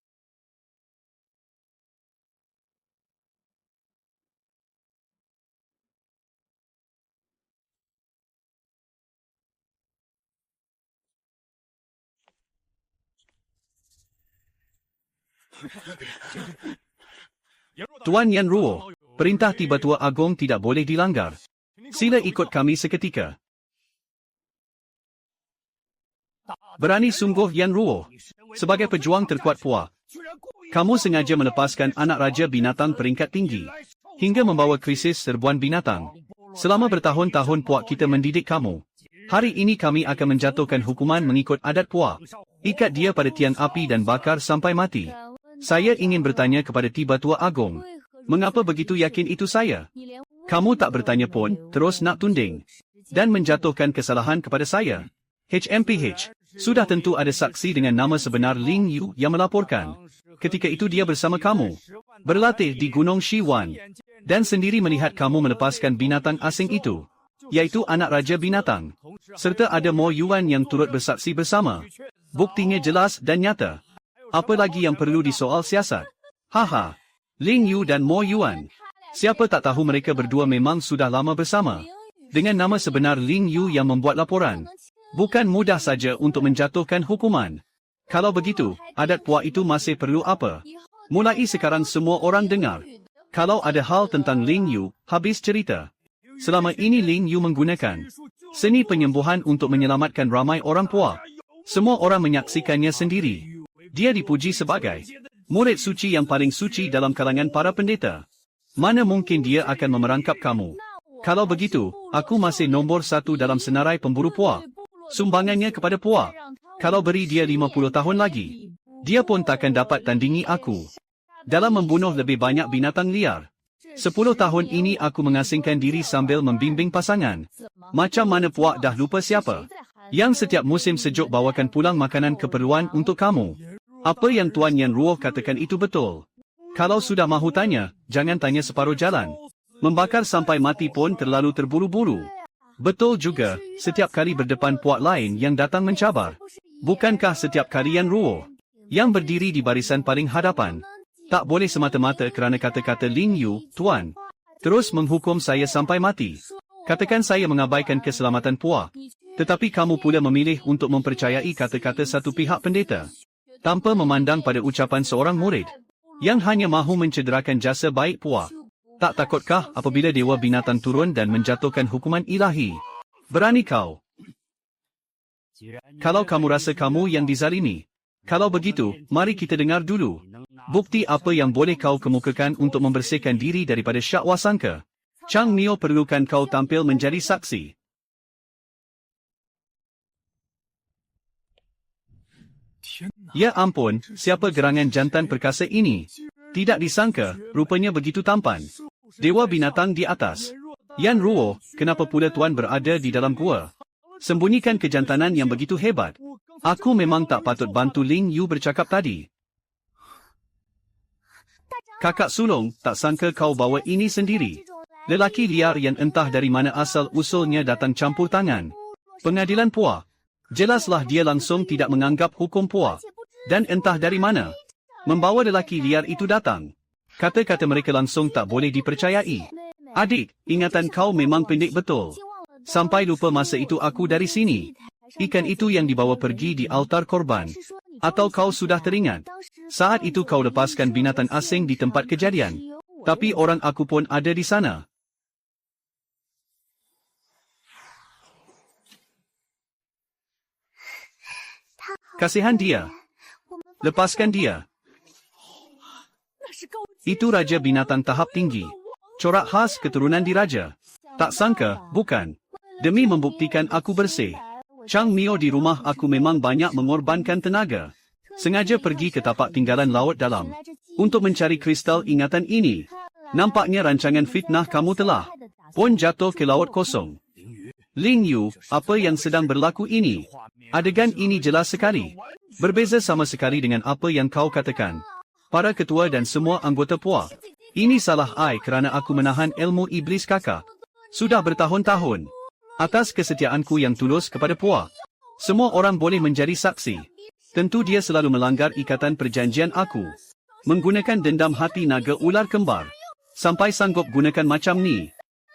Tuan Yan Ruo, perintah Tiba Tua Agong tidak boleh dilanggar. Sila ikut kami seketika. Berani sungguh Yan Ruo. Sebagai pejuang terkuat Puak, kamu sengaja melepaskan anak raja binatang peringkat tinggi, hingga membawa krisis serbuan binatang. Selama bertahun-tahun Puak kita mendidik kamu. Hari ini kami akan menjatuhkan hukuman mengikut adat Puak. Ikat dia pada tiang api dan bakar sampai mati. Saya ingin bertanya kepada Tiba Tua Agong. Mengapa begitu yakin itu saya? Kamu tak bertanya pun, terus nak tunding. Dan menjatuhkan kesalahan kepada saya. HMPH. Sudah tentu ada saksi dengan nama sebenar Ling Yu yang melaporkan. Ketika itu dia bersama kamu. Berlatih di Gunung Shiwan. Dan sendiri melihat kamu melepaskan binatang asing itu. Yaitu anak raja binatang. Serta ada Mo Yuan yang turut bersaksi bersama. Buktinya jelas dan nyata. Apa lagi yang perlu disoal siasat? Haha. Ling Yu dan Mo Yuan. Siapa tak tahu mereka berdua memang sudah lama bersama. Dengan nama sebenar Ling Yu yang membuat laporan. Bukan mudah saja untuk menjatuhkan hukuman. Kalau begitu, adat Puak itu masih perlu apa? Mulai sekarang semua orang dengar. Kalau ada hal tentang Ling Yu, habis cerita. Selama ini Ling Yu menggunakan seni penyembuhan untuk menyelamatkan ramai orang Puak. Semua orang menyaksikannya sendiri. Dia dipuji sebagai murid suci yang paling suci dalam kalangan para pendeta. Mana mungkin dia akan memerangkap kamu? Kalau begitu, aku masih nombor 1 dalam senarai pemburu Puak. Sumbangannya kepada Puak. Kalau beri dia 50 tahun lagi, dia pun takkan dapat tandingi aku. Dalam membunuh lebih banyak binatang liar. 10 tahun ini aku mengasingkan diri sambil membimbing pasangan. Macam mana Puak dah lupa siapa? Yang setiap musim sejuk bawakan pulang makanan keperluan untuk kamu. Apa yang Tuan Yan Ruo katakan itu betul. Kalau sudah mahu tanya, jangan tanya separuh jalan. Membakar sampai mati pun terlalu terburu-buru. Betul juga, setiap kali berdepan Puak lain yang datang mencabar. Bukankah setiap kali Yan Ruo yang berdiri di barisan paling hadapan? Tak boleh semata-mata kerana kata-kata Ling Yu, Tuan, terus menghukum saya sampai mati. Katakan saya mengabaikan keselamatan Puak. Tetapi kamu pula memilih untuk mempercayai kata-kata satu pihak pendeta. Tanpa memandang pada ucapan seorang murid yang hanya mahu mencederakan jasa baik Puak. Tak takutkah apabila Dewa Binatang turun dan menjatuhkan hukuman ilahi? Berani kau? Kalau kamu rasa kamu yang dizalimi. Kalau begitu, mari kita dengar dulu. Bukti apa yang boleh kau kemukakan untuk membersihkan diri daripada syak wasangka? Chang Mio perlukan kau tampil menjadi saksi. Ya ampun, siapa gerangan jantan perkasa ini? Tidak disangka, rupanya begitu tampan. Dewa binatang di atas. Yan Ruo, kenapa pula Tuan berada di dalam gua? Sembunyikan kejantanan yang begitu hebat. Aku memang tak patut bantu Ling Yu bercakap tadi. Kakak sulung, tak sangka kau bawa ini sendiri. Lelaki liar yang entah dari mana asal usulnya datang campur tangan. Pengadilan Puak. Jelaslah dia langsung tidak menganggap hukum Puak. Dan entah dari mana membawa lelaki liar itu datang. Kata-kata mereka langsung tak boleh dipercayai. Adik, ingatan kau memang pendek betul. Sampai lupa masa itu aku dari sini. Ikan itu yang dibawa pergi di altar korban. Atau kau sudah teringat? Saat itu kau lepaskan binatang asing di tempat kejadian. Tapi orang aku pun ada di sana. Kasihan dia. Lepaskan dia. Itu Raja Binatang tahap tinggi. Corak khas keturunan diraja. Tak sangka, bukan. Demi membuktikan aku bersih. Chang Mio di rumah aku memang banyak mengorbankan tenaga. Sengaja pergi ke tapak tinggalan laut dalam. Untuk mencari kristal ingatan ini. Nampaknya rancangan fitnah kamu telah pun jatuh ke laut kosong. Ling Yu, apa yang sedang berlaku ini? Adegan ini jelas sekali. Berbeza sama sekali dengan apa yang kau katakan. Para ketua dan semua anggota puak. Ini salah I kerana aku menahan ilmu iblis kakak. Sudah bertahun-tahun. Atas kesetiaanku yang tulus kepada puak. Semua orang boleh menjadi saksi. Tentu dia selalu melanggar ikatan perjanjian aku. Menggunakan dendam hati naga ular kembar. Sampai sanggup gunakan macam ni.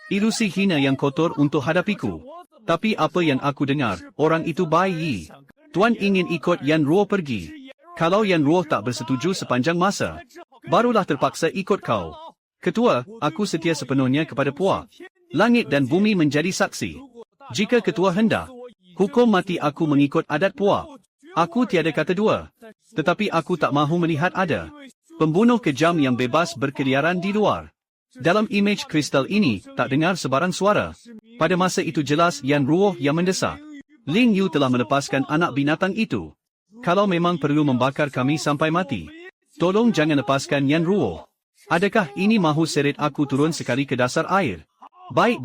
Ilusi hina yang kotor untuk hadapiku. Tapi apa yang aku dengar, orang itu bayi. Tuan ingin ikut Yan Ruo pergi. Kalau Yan Ruo tak bersetuju sepanjang masa, barulah terpaksa ikut kau. Ketua, aku setia sepenuhnya kepada puak. Langit dan bumi menjadi saksi. Jika ketua hendak, hukum mati aku mengikut adat puak. Aku tiada kata dua. Tetapi aku tak mahu melihat ada pembunuh kejam yang bebas berkeliaran di luar. Dalam imej kristal ini, tak dengar sebarang suara. Pada masa itu jelas Yan Ruo yang mendesak. Ling Yu telah melepaskan anak binatang itu. Kalau memang perlu membakar kami sampai mati, tolong jangan lepaskan Yan Ruo. Adakah ini mahu seret aku turun sekali ke dasar air? Baik.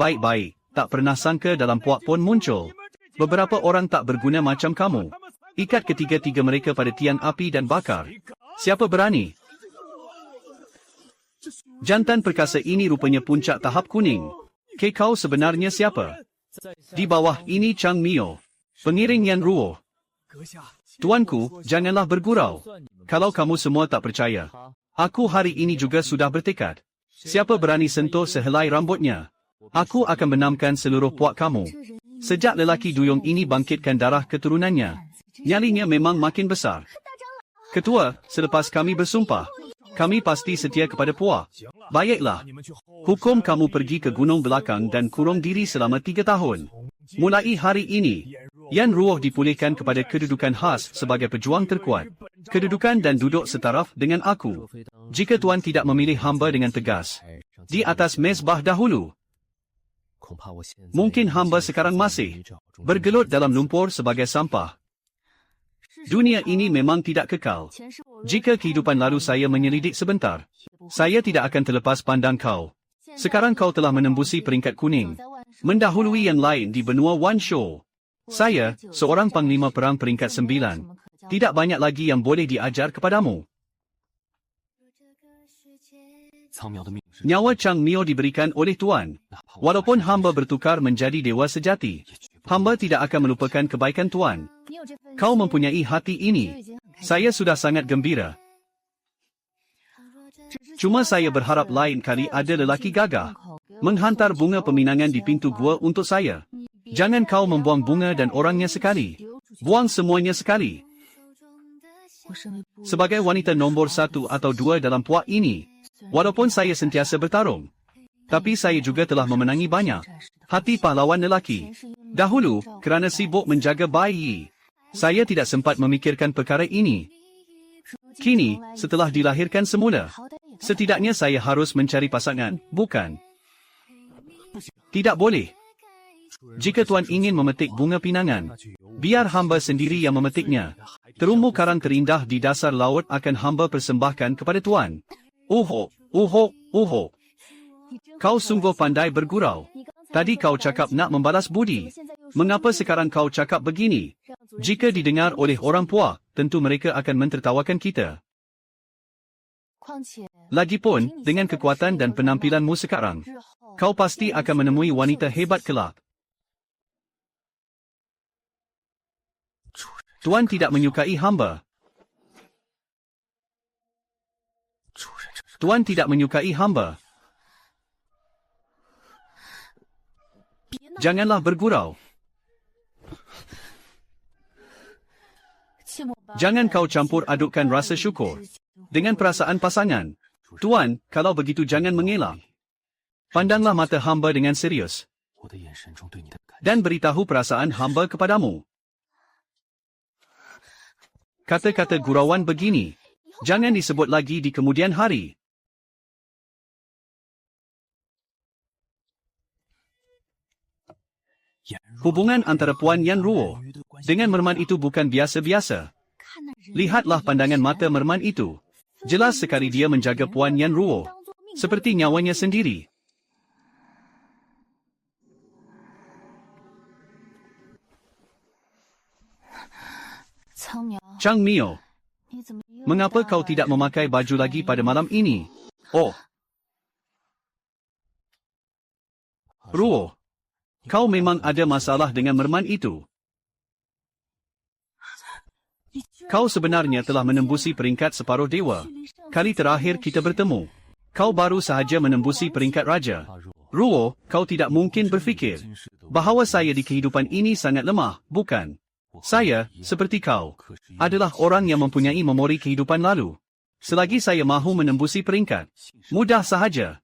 Tak pernah sangka dalam puak pun muncul beberapa orang tak berguna macam kamu. Ikat ketiga-tiga mereka pada tiang api dan bakar. Siapa berani? Jantan perkasa ini rupanya puncak tahap kuning. Kau sebenarnya siapa? Di bawah ini Chang Mio, pengiring Yan Ruo. Tuanku, janganlah bergurau. Kalau kamu semua tak percaya, aku hari ini juga sudah bertekad. Siapa berani sentuh sehelai rambutnya, aku akan benamkan seluruh puak kamu. Sejak lelaki duyung ini bangkitkan darah keturunannya, nyalinya memang makin besar. Ketua, selepas kami bersumpah, kami pasti setia kepada puak. Baiklah. Hukum kamu pergi ke gunung belakang dan kurung diri selama 3 tahun. Mulai hari ini, Yan Ruo dipulihkan kepada kedudukan khas sebagai pejuang terkuat. Kedudukan dan duduk setaraf dengan aku. Jika tuan tidak memilih hamba dengan tegas, di atas mezbah dahulu, mungkin hamba sekarang masih bergelut dalam lumpur sebagai sampah. Dunia ini memang tidak kekal. Jika kehidupan lalu saya menyelidik sebentar, saya tidak akan terlepas pandang kau. Sekarang kau telah menembusi peringkat kuning, mendahului yang lain di benua Wan Shou. Saya, seorang panglima perang peringkat 9, tidak banyak lagi yang boleh diajar kepadamu. Nyawa Chang Mio diberikan oleh Tuan. Walaupun hamba bertukar menjadi dewa sejati, hamba tidak akan melupakan kebaikan Tuan. Kau mempunyai hati ini. Saya sudah sangat gembira. Cuma saya berharap lain kali ada lelaki gagah menghantar bunga peminangan di pintu gua untuk saya. Jangan kau membuang bunga dan orangnya sekali. Buang semuanya sekali. Sebagai wanita nombor 1 atau 2 dalam puak ini, walaupun saya sentiasa bertarung, tapi saya juga telah memenangi banyak hati pahlawan lelaki. Dahulu, kerana sibuk menjaga bayi, saya tidak sempat memikirkan perkara ini. Kini, setelah dilahirkan semula, setidaknya saya harus mencari pasangan, bukan? Tidak boleh. Jika Tuan ingin memetik bunga pinangan, biar hamba sendiri yang memetiknya. Terumbu karang terindah di dasar laut akan hamba persembahkan kepada Tuan. Uho. Kau sungguh pandai bergurau. Tadi kau cakap nak membalas budi. Mengapa sekarang kau cakap begini? Jika didengar oleh orang puak, tentu mereka akan mentertawakan kita. Lagipun, dengan kekuatan dan penampilanmu sekarang, kau pasti akan menemui wanita hebat kelak. Tuan tidak menyukai hamba. Tuan tidak menyukai hamba. Janganlah bergurau. Jangan kau campur adukkan rasa syukur dengan perasaan pasangan. Tuan, kalau begitu jangan mengelak. Pandanglah mata hamba dengan serius dan beritahu perasaan hamba kepadamu. Kata-kata gurauan begini jangan disebut lagi di kemudian hari. Hubungan antara Puan Yan Ruo dengan merman itu bukan biasa-biasa. Lihatlah pandangan mata merman itu. Jelas sekali dia menjaga Puan Yan Ruo seperti nyawanya sendiri. Chang Mio, mengapa kau tidak memakai baju lagi pada malam ini? Oh. Ruo, kau memang ada masalah dengan merman itu. Kau sebenarnya telah menembusi peringkat separuh dewa. Kali terakhir kita bertemu, kau baru sahaja menembusi peringkat raja. Ruo, kau tidak mungkin berfikir bahawa saya di kehidupan ini sangat lemah, bukan? Saya, seperti kau, adalah orang yang mempunyai memori kehidupan lalu. Selagi saya mahu menembusi peringkat, mudah sahaja.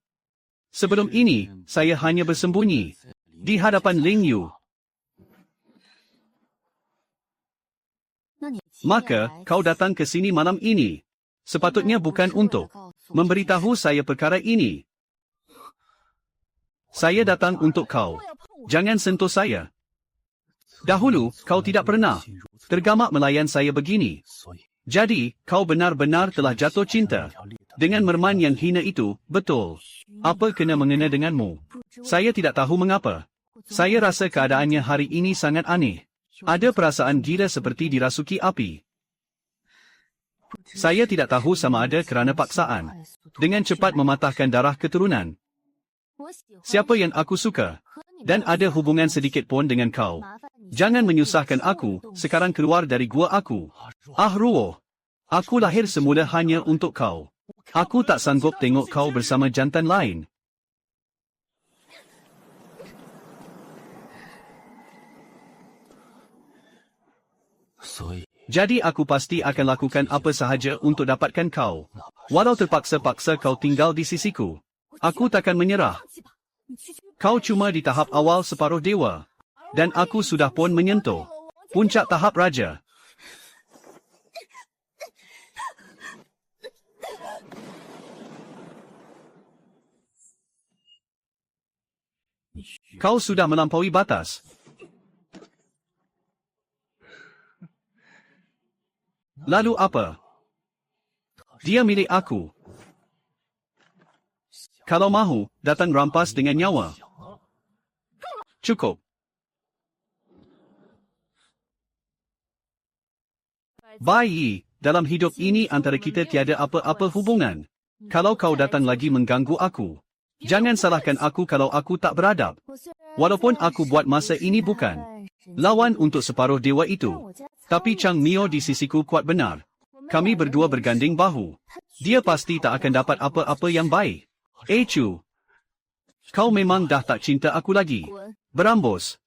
Sebelum ini, saya hanya bersembunyi di hadapan Ling Yu. Maka, kau datang ke sini malam ini. Sepatutnya bukan untuk memberitahu saya perkara ini. Saya datang untuk kau. Jangan sentuh saya. Dahulu, kau tidak pernah tergamak melayan saya begini. Jadi, kau benar-benar telah jatuh cinta dengan merman yang hina itu, betul? Apa kena mengena denganmu? Saya tidak tahu mengapa. Saya rasa keadaannya hari ini sangat aneh. Ada perasaan gila seperti dirasuki api. Saya tidak tahu sama ada kerana paksaan. Dengan cepat mematahkan darah keturunan. Siapa yang aku suka? Dan ada hubungan sedikit pun dengan kau. Jangan menyusahkan aku, sekarang keluar dari gua aku. Ah Ruo, aku lahir semula hanya untuk kau. Aku tak sanggup tengok kau bersama jantan lain. Jadi aku pasti akan lakukan apa sahaja untuk dapatkan kau. Walau terpaksa-paksa kau tinggal di sisiku. Aku takkan menyerah. Kau cuma di tahap awal separuh dewa. Dan aku sudah pun menyentuh puncak tahap raja. Kau sudah melampaui batas. Lalu apa? Dia milik aku. Kalau mahu, datang rampas dengan nyawa. Cukup. Bayi, dalam hidup ini antara kita tiada apa-apa hubungan. Kalau kau datang lagi mengganggu aku, jangan salahkan aku kalau aku tak beradab. Walaupun aku buat masa ini bukan lawan untuk separuh dewa itu. Tapi Chang Mio di sisiku kuat benar. Kami berdua berganding bahu. Dia pasti tak akan dapat apa-apa yang baik. Chu, kau memang dah tak cinta aku lagi. Berambus.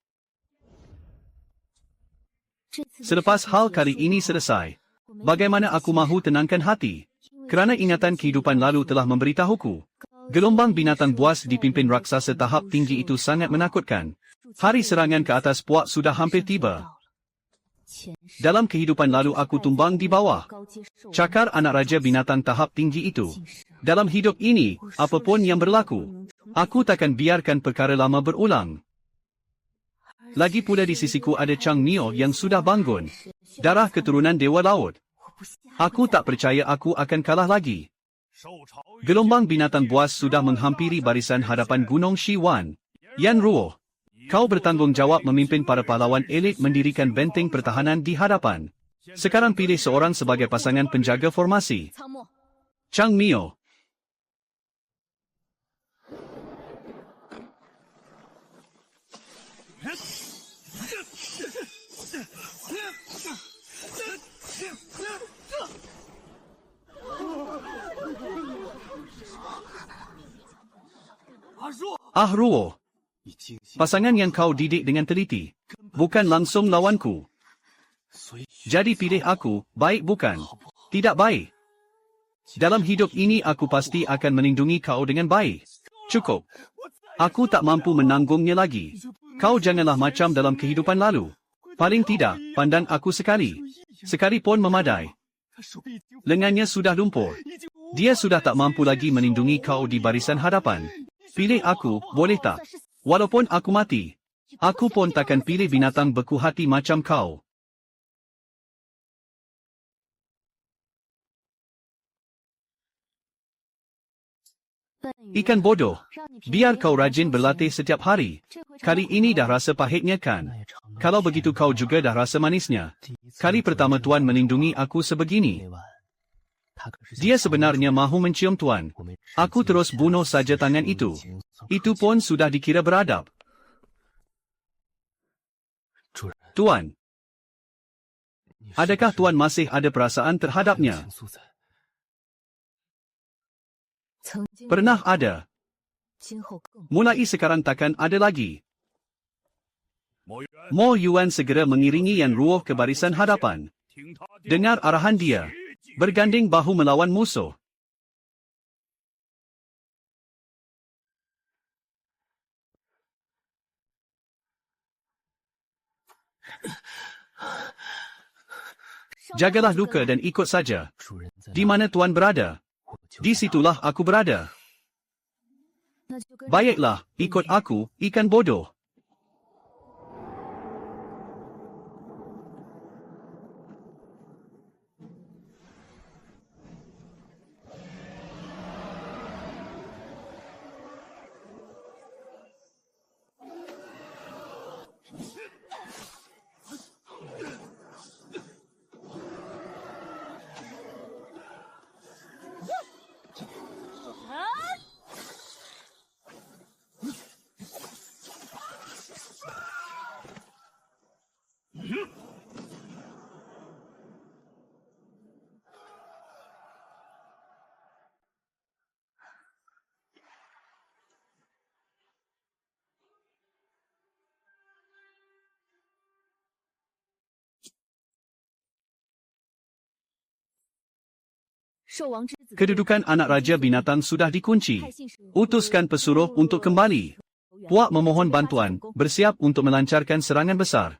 Selepas hal kali ini selesai, bagaimana aku mahu tenangkan hati? Kerana ingatan kehidupan lalu telah memberitahuku. Gelombang binatang buas dipimpin raksasa tahap tinggi itu sangat menakutkan. Hari serangan ke atas puak sudah hampir tiba. Dalam kehidupan lalu aku tumbang di bawah cakar anak raja binatang tahap tinggi itu. Dalam hidup ini, apapun yang berlaku, aku takkan biarkan perkara lama berulang. Lagi pula di sisiku ada Chang Mio yang sudah bangun. Darah keturunan Dewa Laut. Aku tak percaya aku akan kalah lagi. Gelombang binatang buas sudah menghampiri barisan hadapan Gunung Shiwan. Yan Ruo, kau bertanggungjawab memimpin para pahlawan elit mendirikan benteng pertahanan di hadapan. Sekarang pilih seorang sebagai pasangan penjaga formasi. Chang Mio. Ah Ruo, pasangan yang kau didik dengan teliti, bukan langsung lawanku. Jadi pilih aku, baik bukan? Tidak baik. Dalam hidup ini aku pasti akan melindungi kau dengan baik. Cukup. Aku tak mampu menanggungnya lagi. Kau janganlah macam dalam kehidupan lalu. Paling tidak, pandang aku sekali. Sekali pun memadai. Lengannya sudah lumpur. Dia sudah tak mampu lagi melindungi kau di barisan hadapan. Pilih aku, boleh tak? Walaupun aku mati, aku pun takkan pilih binatang beku hati macam kau. Ikan bodoh, biar kau rajin berlatih setiap hari. Kali ini dah rasa pahitnya kan? Kalau begitu kau juga dah rasa manisnya. Kali pertama Tuan melindungi aku sebegini. Dia sebenarnya mahu mencium Tuan. Aku terus bunuh saja tangan itu. Itu pun sudah dikira beradab. Tuan, adakah Tuan masih ada perasaan terhadapnya? Pernah ada. Mulai sekarang takkan ada lagi. Mo Yuan segera mengiringi Yan Ruo ke barisan hadapan. Dengar arahan dia. Berganding bahu melawan musuh. Jagalah luka dan ikut saja. Di mana Tuan berada? Di situlah aku berada. Baiklah, ikut aku, ikan bodoh. Kedudukan anak raja binatang sudah dikunci. Utuskan pesuruh untuk kembali. Puak memohon bantuan, bersiap untuk melancarkan serangan besar.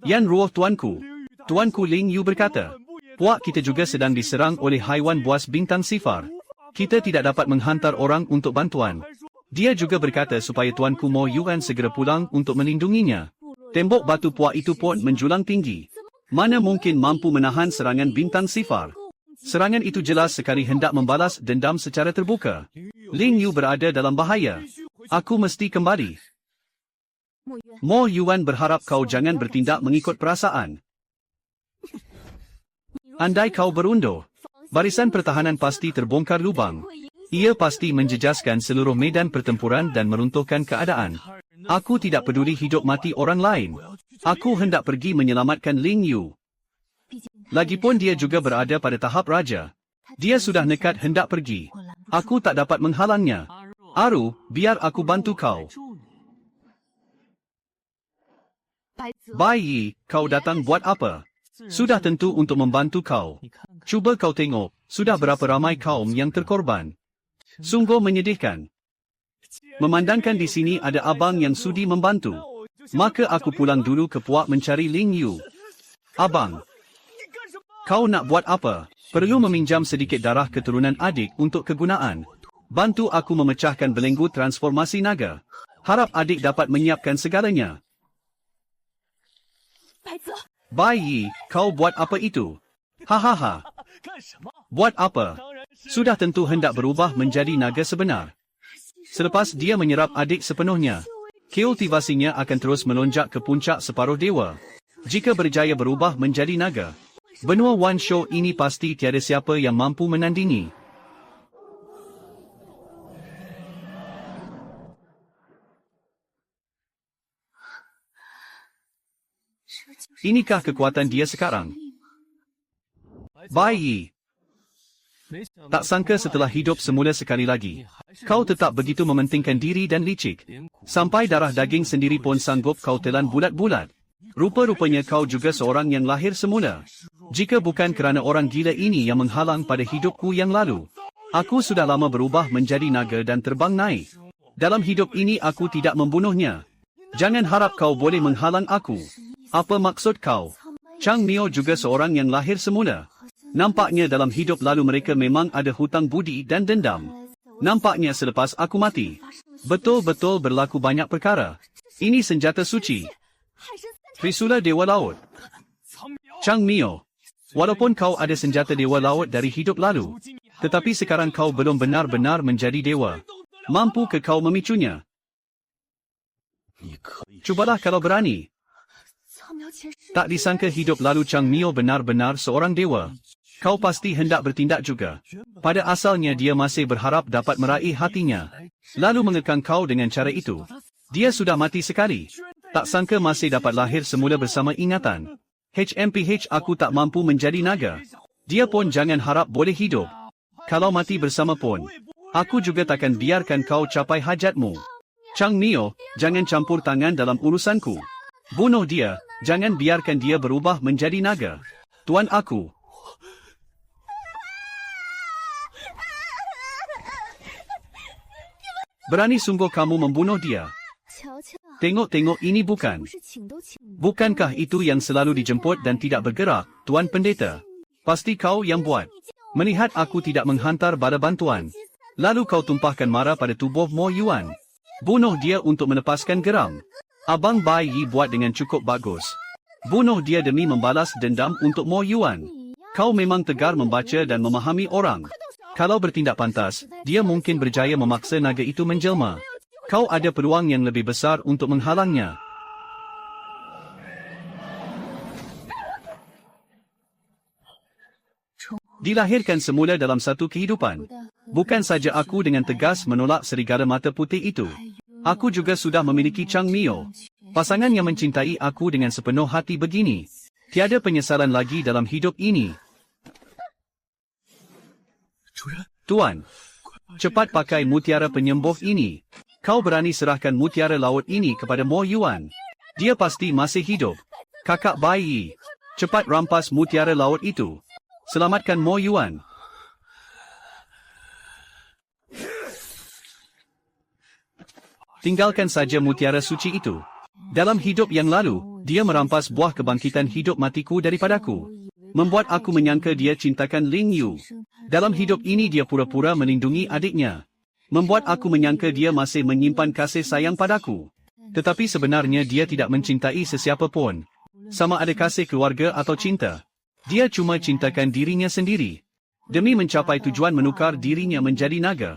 Yan Ruo tuanku. Tuanku Ling Yu berkata, Puak kita juga sedang diserang oleh haiwan buas bintang sifar. Kita tidak dapat menghantar orang untuk bantuan. Dia juga berkata supaya tuanku Mo Yuan segera pulang untuk melindunginya. Tembok batu Puak itu pun menjulang tinggi. Mana mungkin mampu menahan serangan bintang sifar. Serangan itu jelas sekali hendak membalas dendam secara terbuka. Ling Yu berada dalam bahaya. Aku mesti kembali. Mo Yuan berharap kau jangan bertindak mengikut perasaan. Andai kau berundur, barisan pertahanan pasti terbongkar lubang. Ia pasti menjejaskan seluruh medan pertempuran dan meruntuhkan keadaan. Aku tidak peduli hidup mati orang lain. Aku hendak pergi menyelamatkan Ling Yu. Lagipun dia juga berada pada tahap raja. Dia sudah nekat hendak pergi. Aku tak dapat menghalangnya. Aru, biar aku bantu kau. Bai Yi, kau datang buat apa? Sudah tentu untuk membantu kau. Cuba kau tengok, sudah berapa ramai kaum yang terkorban. Sungguh menyedihkan. Memandangkan di sini ada abang yang sudi membantu. Maka aku pulang dulu ke Puak mencari Ling Yu. Abang, kau nak buat apa? Perlu meminjam sedikit darah keturunan adik untuk kegunaan. Bantu aku memecahkan belenggu transformasi naga. Harap adik dapat menyiapkan segalanya. Bai Yi, kau buat apa itu? Hahaha. Buat apa? Sudah tentu hendak berubah menjadi naga sebenar. Selepas dia menyerap adik sepenuhnya, kultivasinya akan terus melonjak ke puncak separuh dewa. Jika berjaya berubah menjadi naga, benua Wan Shou ini pasti tiada siapa yang mampu menandingi. Inikah kekuatan dia sekarang? Bai Yi. Tak sangka setelah hidup semula sekali lagi, kau tetap begitu mementingkan diri dan licik. Sampai darah daging sendiri pun sanggup kau telan bulat-bulat. Rupa-rupanya kau juga seorang yang lahir semula. Jika bukan kerana orang gila ini yang menghalang pada hidupku yang lalu, aku sudah lama berubah menjadi naga dan terbang naik. Dalam hidup ini aku tidak membunuhnya. Jangan harap kau boleh menghalang aku. Apa maksud kau? Chang Mio juga seorang yang lahir semula. Nampaknya dalam hidup lalu mereka memang ada hutang budi dan dendam. Nampaknya selepas aku mati, betul-betul berlaku banyak perkara. Ini senjata suci. Trisula Dewa Laut. Chang Mio, walaupun kau ada senjata Dewa Laut dari hidup lalu, tetapi sekarang kau belum benar-benar menjadi dewa. Mampukah kau memicunya? Cubalah kalau berani. Tak disangka hidup lalu Chang Mio benar-benar seorang dewa. Kau pasti hendak bertindak juga. Pada asalnya dia masih berharap dapat meraih hatinya. Lalu mengekang kau dengan cara itu. Dia sudah mati sekali. Tak sangka masih dapat lahir semula bersama ingatan. HMPH aku tak mampu menjadi naga. Dia pun jangan harap boleh hidup. Kalau mati bersama pun, aku juga takkan biarkan kau capai hajatmu. Chang Mio, jangan campur tangan dalam urusanku. Bunuh dia, jangan biarkan dia berubah menjadi naga. Tuan aku. Berani sungguh kamu membunuh dia. Tengok-tengok ini bukan. Bukankah itu yang selalu dijemput dan tidak bergerak, Tuan Pendeta? Pasti kau yang buat. Melihat aku tidak menghantar bala bantuan. Lalu kau tumpahkan mara pada tubuh Mo Yuan. Bunuh dia untuk melepaskan geram. Abang Bai Yi buat dengan cukup bagus. Bunuh dia demi membalas dendam untuk Mo Yuan. Kau memang tegar membaca dan memahami orang. Kalau bertindak pantas, dia mungkin berjaya memaksa naga itu menjelma. Kau ada peluang yang lebih besar untuk menghalangnya. Dilahirkan semula dalam satu kehidupan. Bukan saja aku dengan tegas menolak serigala mata putih itu. Aku juga sudah memiliki Chang Mio. Pasangan yang mencintai aku dengan sepenuh hati begini. Tiada penyesalan lagi dalam hidup ini. Tuan, cepat pakai mutiara penyembuh ini. Kau berani serahkan mutiara laut ini kepada Mo Yuan. Dia pasti masih hidup. Kakak Bai Yi, cepat rampas mutiara laut itu. Selamatkan Mo Yuan. Tinggalkan saja mutiara suci itu. Dalam hidup yang lalu, dia merampas buah kebangkitan hidup matiku daripadaku. Membuat aku menyangka dia cintakan Ling Yu. Dalam hidup ini dia pura-pura melindungi adiknya. Membuat aku menyangka dia masih menyimpan kasih sayang padaku. Tetapi sebenarnya dia tidak mencintai sesiapa pun. Sama ada kasih keluarga atau cinta. Dia cuma cintakan dirinya sendiri. Demi mencapai tujuan menukar dirinya menjadi naga.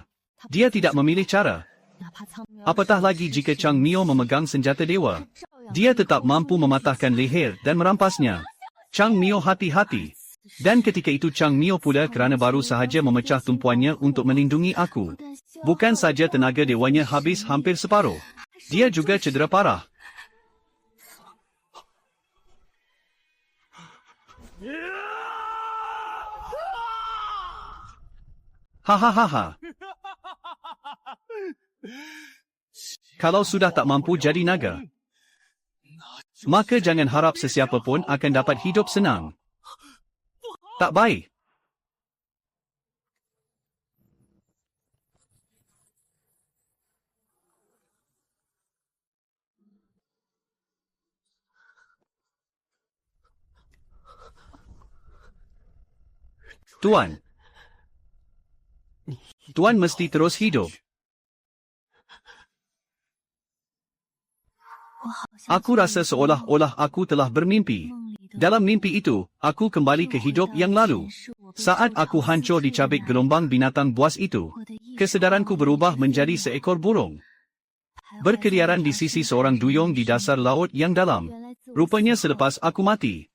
Dia tidak memilih cara. Apatah lagi jika Chang Mio memegang senjata dewa. Dia tetap mampu mematahkan leher dan merampasnya. Chang Mio hati-hati. Dan ketika itu Chang Mio pula kerana baru sahaja memecah tumpuannya untuk melindungi aku. Bukan saja tenaga dewanya habis hampir separuh. Dia juga cedera parah. Hahaha. Kalau sudah tak mampu jadi naga, maka jangan harap sesiapa pun akan dapat hidup senang. Tak baik. Tuan. Tuan mesti terus hidup. Aku rasa seolah-olah aku telah bermimpi. Dalam mimpi itu, aku kembali ke hidup yang lalu. Saat aku hancur dicabik gelombang binatang buas itu, kesedaranku berubah menjadi seekor burung. Berkeliaran di sisi seorang duyung di dasar laut yang dalam. Rupanya selepas aku mati,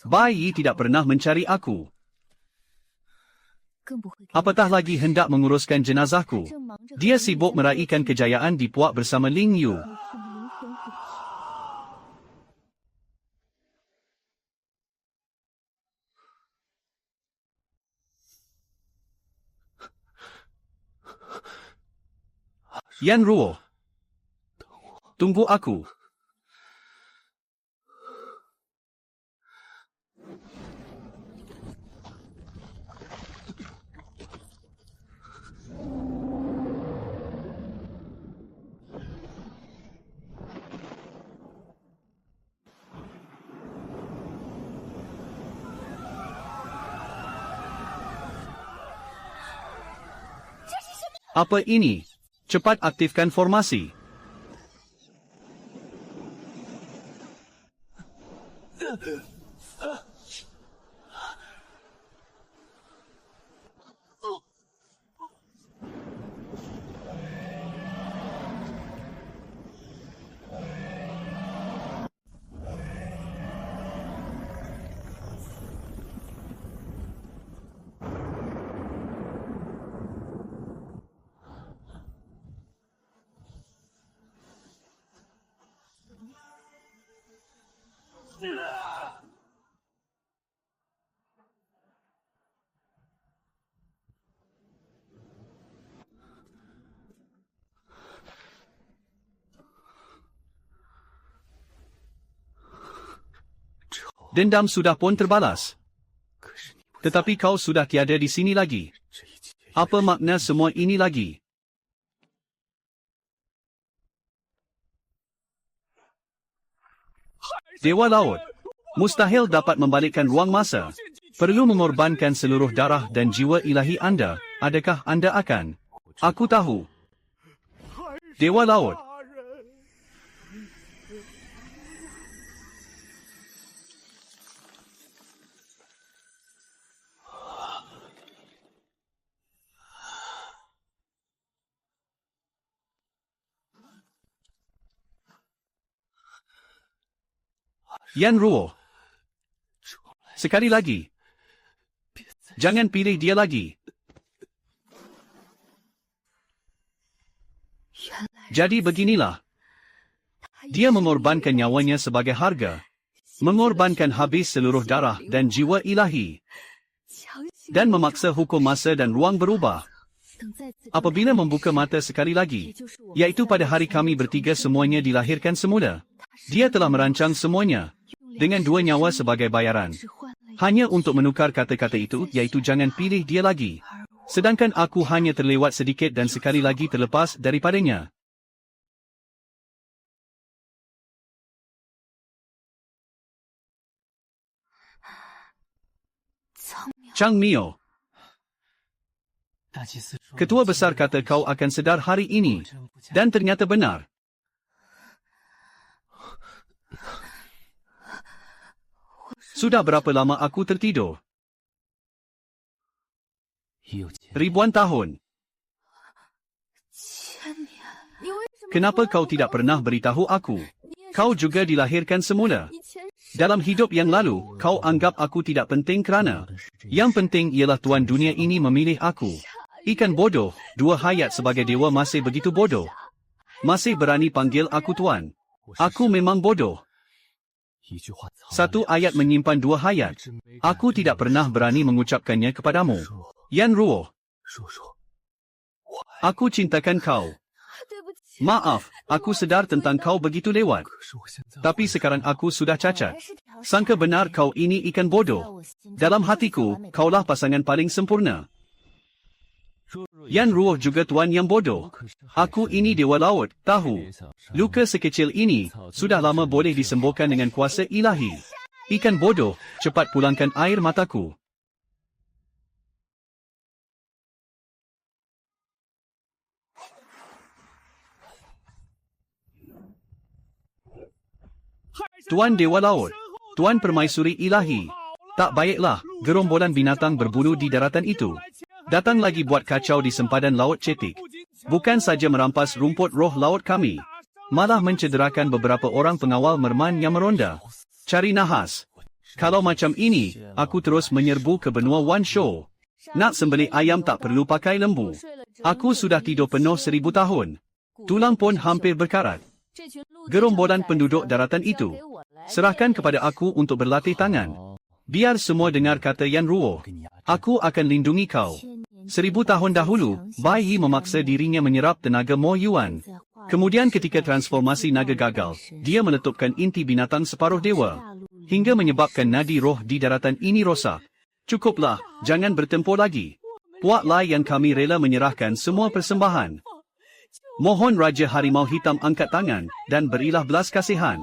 Bai Yi tidak pernah mencari aku. Apatah lagi hendak menguruskan jenazahku. Dia sibuk meraihkan kejayaan di puak bersama Ling Yu. Yan Ruo. Tunggu aku. Apa ini? Cepat aktifkan formasi. Dendam sudah pun terbalas. Tetapi kau sudah tiada di sini lagi. Apa makna semua ini lagi? Dewa Laut. Mustahil dapat membalikkan ruang masa. Perlu mengorbankan seluruh darah dan jiwa ilahi anda. Adakah anda akan? Aku tahu. Dewa Laut. Yan Ruo. Sekali lagi. Jangan pilih dia lagi. Jadi beginilah. Dia mengorbankan nyawanya sebagai harga. Mengorbankan habis seluruh darah dan jiwa ilahi. Dan memaksa hukum masa dan ruang berubah. Apabila membuka mata sekali lagi, yaitu pada hari kami bertiga semuanya dilahirkan semula. Dia telah merancang semuanya. Dengan 2 nyawa sebagai bayaran. Hanya untuk menukar kata-kata itu, yaitu jangan pilih dia lagi. Sedangkan aku hanya terlewat sedikit dan sekali lagi terlepas daripadanya. Chang Mio. Ketua besar kata kau akan sedar hari ini. Dan ternyata benar. Sudah berapa lama aku tertidur? Ribuan tahun. Kenapa kau tidak pernah beritahu aku? Kau juga dilahirkan semula. Dalam hidup yang lalu, kau anggap aku tidak penting kerana yang penting ialah Tuan dunia ini memilih aku. Ikan bodoh, 2 hayat sebagai dewa masih begitu bodoh. Masih berani panggil aku Tuan. Aku memang bodoh. 1 ayat menyimpan 2 hayat. Aku tidak pernah berani mengucapkannya kepadamu. Yan Ruo. Aku cintakan kau. Maaf, aku sedar tentang kau begitu lewat. Tapi sekarang aku sudah cacat. Sangka benar kau ini ikan bodoh. Dalam hatiku, kaulah pasangan paling sempurna. Yan Ruo juga tuan yang bodoh. Aku ini dewa laut, tahu. Luka sekecil ini, sudah lama boleh disembuhkan dengan kuasa ilahi. Ikan bodoh, cepat pulangkan air mataku. Tuan Dewa Laut, Tuan Permaisuri Ilahi. Tak baiklah, gerombolan binatang berbulu di daratan itu. Datang lagi buat kacau di sempadan Laut Cetik. Bukan saja merampas rumput roh laut kami, malah mencederakan beberapa orang pengawal merman yang meronda. Cari nahas. Kalau macam ini, aku terus menyerbu ke benua Wan Shou. Nak sembelih ayam tak perlu pakai lembu. Aku sudah tidur penuh 1000 tahun. Tulang pun hampir berkarat. Gerombolan penduduk daratan itu, serahkan kepada aku untuk berlatih tangan. Biar semua dengar kata Yan Ruo. Aku akan lindungi kau. 1000 tahun dahulu, Bai Yi memaksa dirinya menyerap tenaga Mo Yuan. Kemudian ketika transformasi naga gagal, dia meletupkan inti binatang separuh dewa. Hingga menyebabkan nadi roh di daratan ini rosak. Cukuplah, jangan bertempur lagi. Buatlah yang kami rela menyerahkan semua persembahan. Mohon Raja Harimau Hitam angkat tangan dan berilah belas kasihan.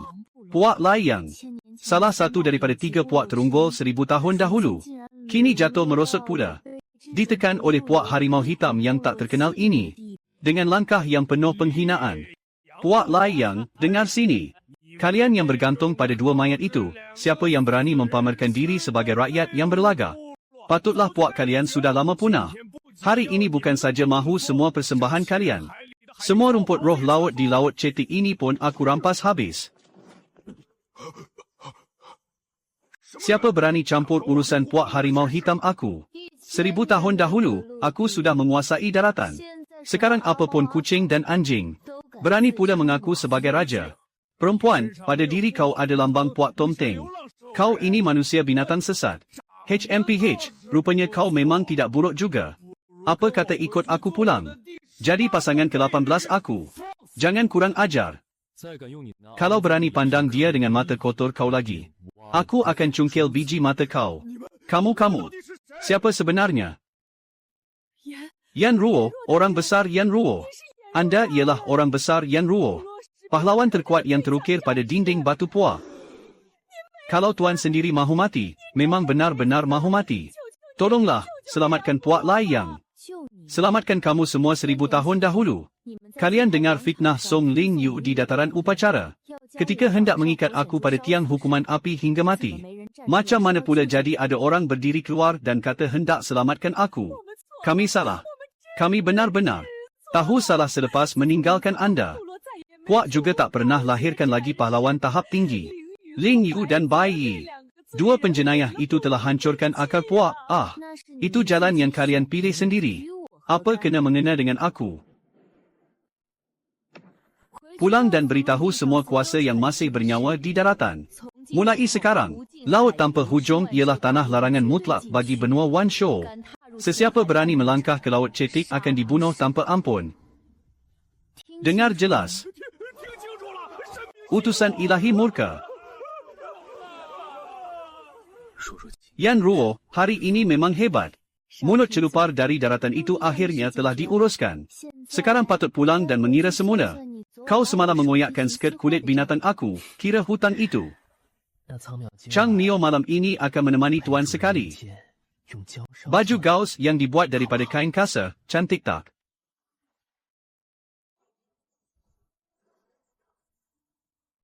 Puak Layang, salah satu daripada 3 puak terunggul 1000 tahun dahulu, kini jatuh merosot pula. Ditekan oleh puak Harimau Hitam yang tak terkenal ini, dengan langkah yang penuh penghinaan. Puak Layang, dengar sini. Kalian yang bergantung pada 2 mayat itu, siapa yang berani mempamerkan diri sebagai rakyat yang berlagak? Patutlah puak kalian sudah lama punah. Hari ini bukan saja mahu semua persembahan kalian. Semua rumput roh laut di Laut Cetik ini pun aku rampas habis. Siapa berani campur urusan puak Harimau Hitam aku? 1000 tahun dahulu, aku sudah menguasai daratan. Sekarang apapun kucing dan anjing berani pula mengaku sebagai raja. Perempuan, pada diri kau ada lambang puak Tom Teng. Kau ini manusia binatang sesat. HMPH, rupanya kau memang tidak buruk juga. Apa kata ikut aku pulang? Jadi pasangan ke-18 aku. Jangan kurang ajar. Kalau berani pandang dia dengan mata kotor kau lagi. Aku akan cungkil biji mata kau. Kamu. Siapa sebenarnya? Yan Ruo, orang besar Yan Ruo. Anda ialah orang besar Yan Ruo. Pahlawan terkuat yang terukir pada dinding batu puak. Kalau tuan sendiri mahu mati, memang benar-benar mahu mati. Tolonglah, selamatkan Puak Lai Yang. Selamatkan kamu semua 1000 tahun dahulu. Kalian dengar fitnah Song Ling Yu di dataran upacara. Ketika hendak mengikat aku pada tiang hukuman api hingga mati. Macam mana pula jadi ada orang berdiri keluar dan kata hendak selamatkan aku? Kami salah. Kami benar-benar tahu salah selepas meninggalkan anda. Puak juga tak pernah lahirkan lagi pahlawan tahap tinggi. Ling Yu dan Bai Yi. Dua penjenayah itu telah hancurkan akal Puak. Itu jalan yang kalian pilih sendiri. Apa kena mengena dengan aku? Pulang dan beritahu semua kuasa yang masih bernyawa di daratan. Mulai sekarang, laut tanpa hujung ialah tanah larangan mutlak bagi benua Wan Shou. Sesiapa berani melangkah ke laut cetik akan dibunuh tanpa ampun. Dengar jelas. Utusan ilahi murka. Yan Ruo, hari ini memang hebat. Mulut celupar dari daratan itu akhirnya telah diuruskan. Sekarang patut pulang dan mengira semula. Kau semalam mengoyakkan skirt kulit binatang aku, kira hutang itu. Chang Mio malam ini akan menemani tuan sekali. Baju gaus yang dibuat daripada kain kasa, cantik tak?